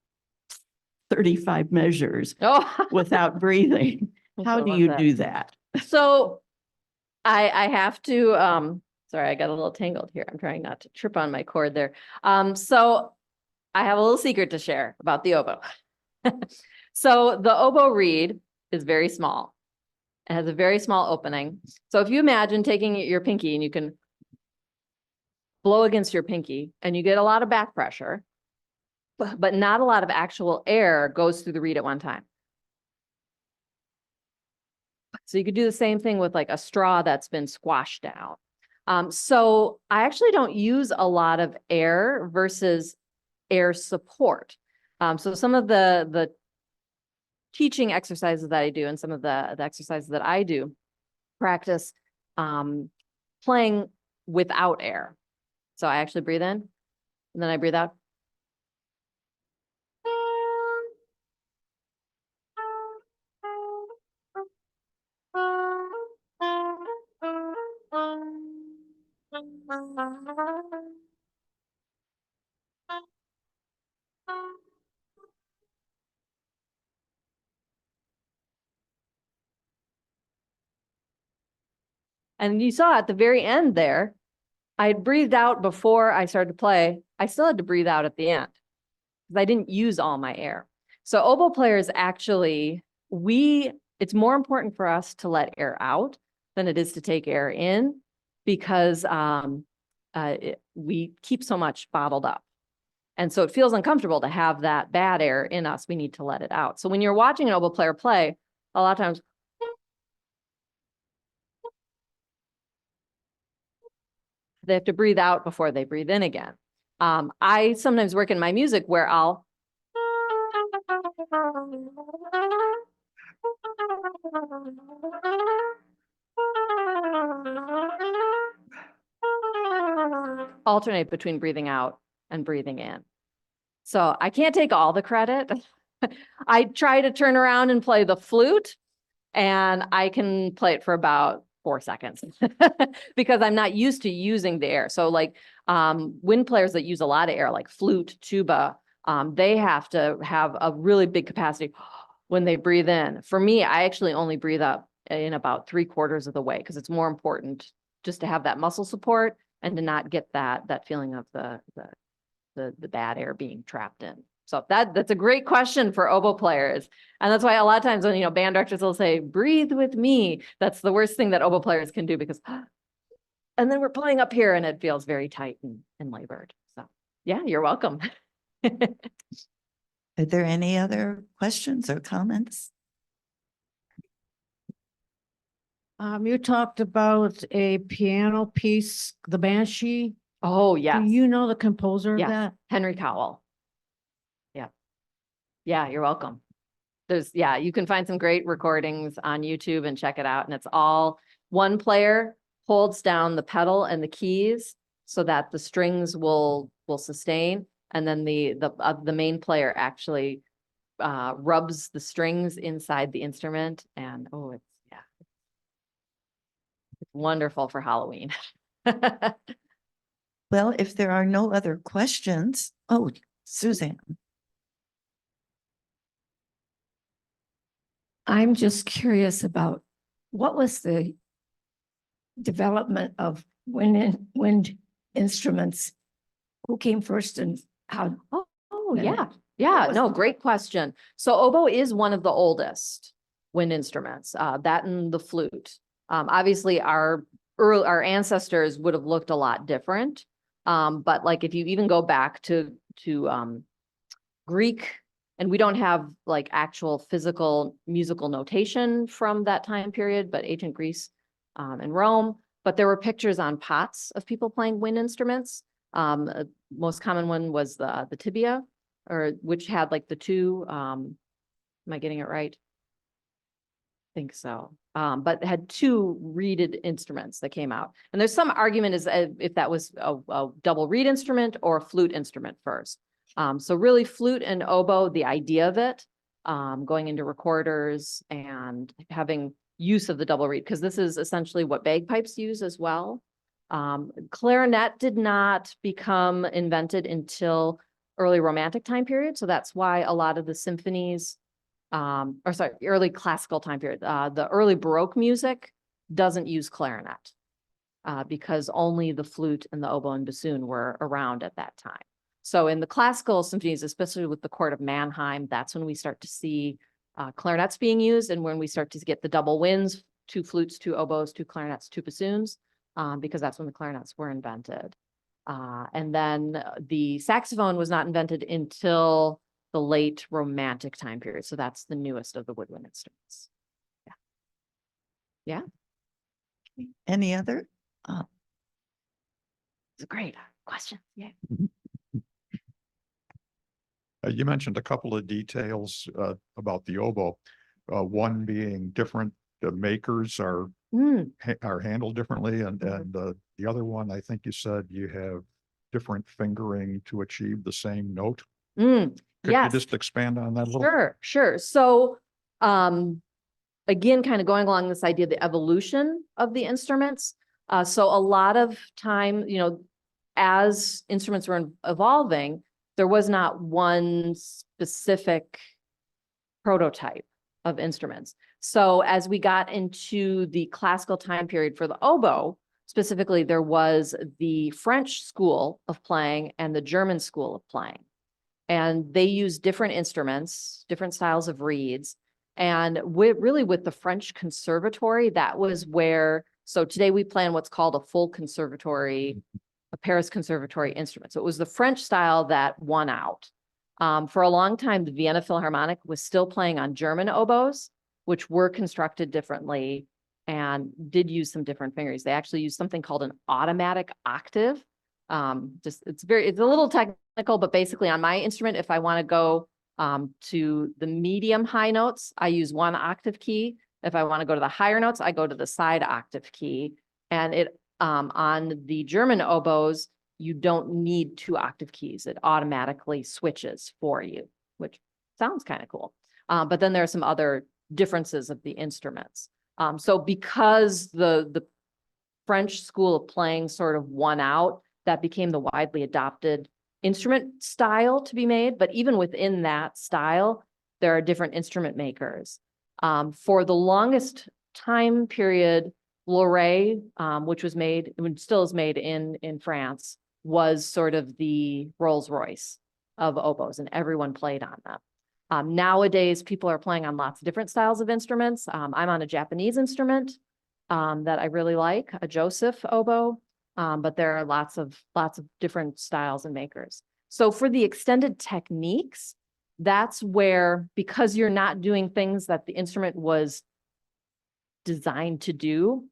35 measures Oh, without breathing. How So do love you that. do that? So I have to, sorry, I got a little tangled here. I'm trying not to trip on my cord there. So I have a little secret to share about the oboe. So the oboe reed is very small. It has a very small opening. So if you imagine taking your pinky and you can blow against your pinky and you get a lot of back pressure, but not a lot of actual air goes through the reed at one time. So you could do the same thing with like a straw that's been squashed out. So I actually don't use a lot of air versus air support. So some of the teaching exercises that I do and some of the exercises that I do practice playing without air. So I actually breathe in and then I breathe out. And you saw at the very end there, I had breathed out before I started to play. I still had to breathe out at the end because I didn't use all my air. So oboe players actually, it's more important for us to let air out than it is to take air in because we keep so much bottled up. And so it feels uncomfortable to have that bad air in us. We need to let it out. So when you're watching an oboe player play, a lot of times they have to breathe out before they breathe in again. I sometimes work in my music where I'll alternate between breathing out and breathing in. So I can't take all the credit. I try to turn around and play the flute, and I can play it for about 4 seconds because I'm not used to using the air. So like wind players that use a lot of air, like flute, tuba, they have to have a really big capacity when they breathe in. For me, I actually only breathe up in about 3/4 of the way because it's more important just to have that muscle support and to not get that feeling of the bad air being trapped in. So that's a great question for oboe players. And that's why a lot of times when, band directors will say, breathe with me, that's the worst thing that oboe players can do because, and then we're playing up here and it feels very tight and labored. So yeah, you're welcome. Are there any other questions or comments? You talked about a piano piece, the Banshee. Oh, Do yes. you know the composer of Yes. that? Henry Cowell. Yeah. Yeah, you're welcome. You can find some great recordings on YouTube and check it out. And it's all one player holds down the pedal and the keys so that the strings will sustain. And then the main player actually rubs the strings inside the instrument. And it's wonderful for Halloween. Well, if there are no other questions, oh, Suzanne. I'm just curious about what was the development of wind instruments? Who came first and how? Oh, Then yeah. it- Yeah, was no, the- great question. So oboe is one of the oldest wind instruments, that and the flute. Obviously our ancestors would have looked a lot different. But like if you even go back to Greek, and we don't have like actual physical musical notation from that time period, but ancient Greece and Rome, but there were pictures on pots of people playing wind instruments. Most common one was the tibia, which had like the two, am I getting it right? I think so. But it had two reeded instruments that came out. And there's some argument as if that was a double reed instrument or a flute instrument first. So really flute and oboe, the idea of it, going into recorders and having use of the double reed, because this is essentially what bagpipes use as well. Clarinet did not become invented until early Romantic time period. So that's why a lot of the symphonies, early classical time period, the early Baroque music doesn't use clarinet because only the flute and the oboe and bassoon were around at that time. So in the classical symphonies, especially with the court of Mannheim, that's when we start to see clarinets being used, and when we start to get the double winds, 2 flutes, 2 oboes, 2 clarinets, 2 bassoons, because that's when the clarinets were invented. And then the saxophone was not invented until the late Romantic time period. So that's the newest of the woodwind instruments. Yeah. Any other? It's a great question. Yeah. You mentioned a couple of details about the oboe. One being different makers are handled differently, and the other one, I think you said you have different fingering to achieve the same note. Could Yes. you just expand on that a little? Sure. So, again, kind of going along this idea of the evolution of the instruments. So a lot of time, as instruments were evolving, there was not one specific prototype of instruments. So as we got into the classical time period for the oboe, specifically, there was the French school of playing and the German school of playing. And they used different instruments, different styles of reeds. And really with the French conservatory, that was where, so today we play in what's called a full conservatory, a Paris conservatory instrument. So it was the French style that won out. For a long time, the Vienna Philharmonic was still playing on German oboes, which were constructed differently and did use some different fingers. They actually used something called an automatic octave. It's a little technical, but basically on my instrument, if I want to go to the medium high notes, I use 1 octave key. If I want to go to the higher notes, I go to the side octave key. And it on the German oboes, you don't need 2 octave keys. It automatically switches for you, which sounds kind of cool. But then there are some other differences of the instruments. So because the French school of playing sort of won out, that became the widely adopted instrument style to be made. But even within that style, there are different instrument makers. For the longest time period, Loret, which still is made in France, was sort of the Rolls Royce of oboes, and everyone played on them. Nowadays, people are playing on lots of different styles of instruments. I'm on a Japanese instrument that I really like, a Joseph oboe, but there are lots of different styles and makers. So for the extended techniques, that's where, because you're not doing things that the instrument was designed to do,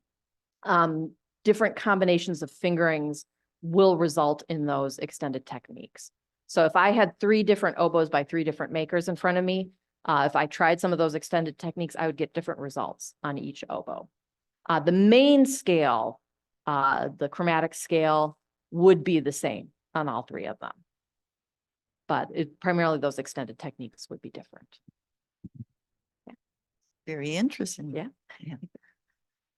different combinations of fingerings will result in those extended techniques. So if I had 3 different oboes by 3 different makers in front of me, if I tried some of those extended techniques, I would get different results on each oboe. The main scale, the chromatic scale, would be the same on all 3 of them. But primarily those extended techniques would be different. Very interesting. Yeah.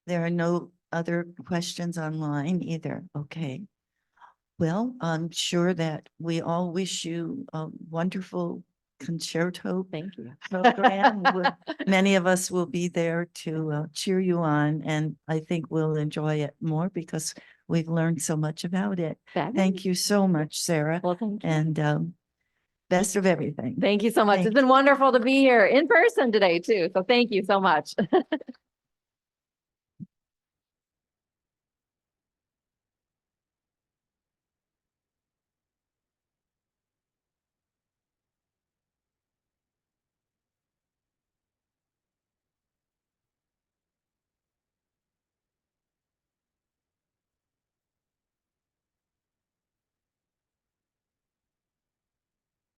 There are no other questions online either. Okay. Well, I'm sure that we all wish you a wonderful concerto Thank you. program. Many of us will be there to cheer you on, and I think we'll enjoy it more because we've learned so much about it. Thank you so much, Sarah, Well, thank you. and best of everything. Thank you so much. Thank It's been wonderful to be here in person today too. So thank you so much.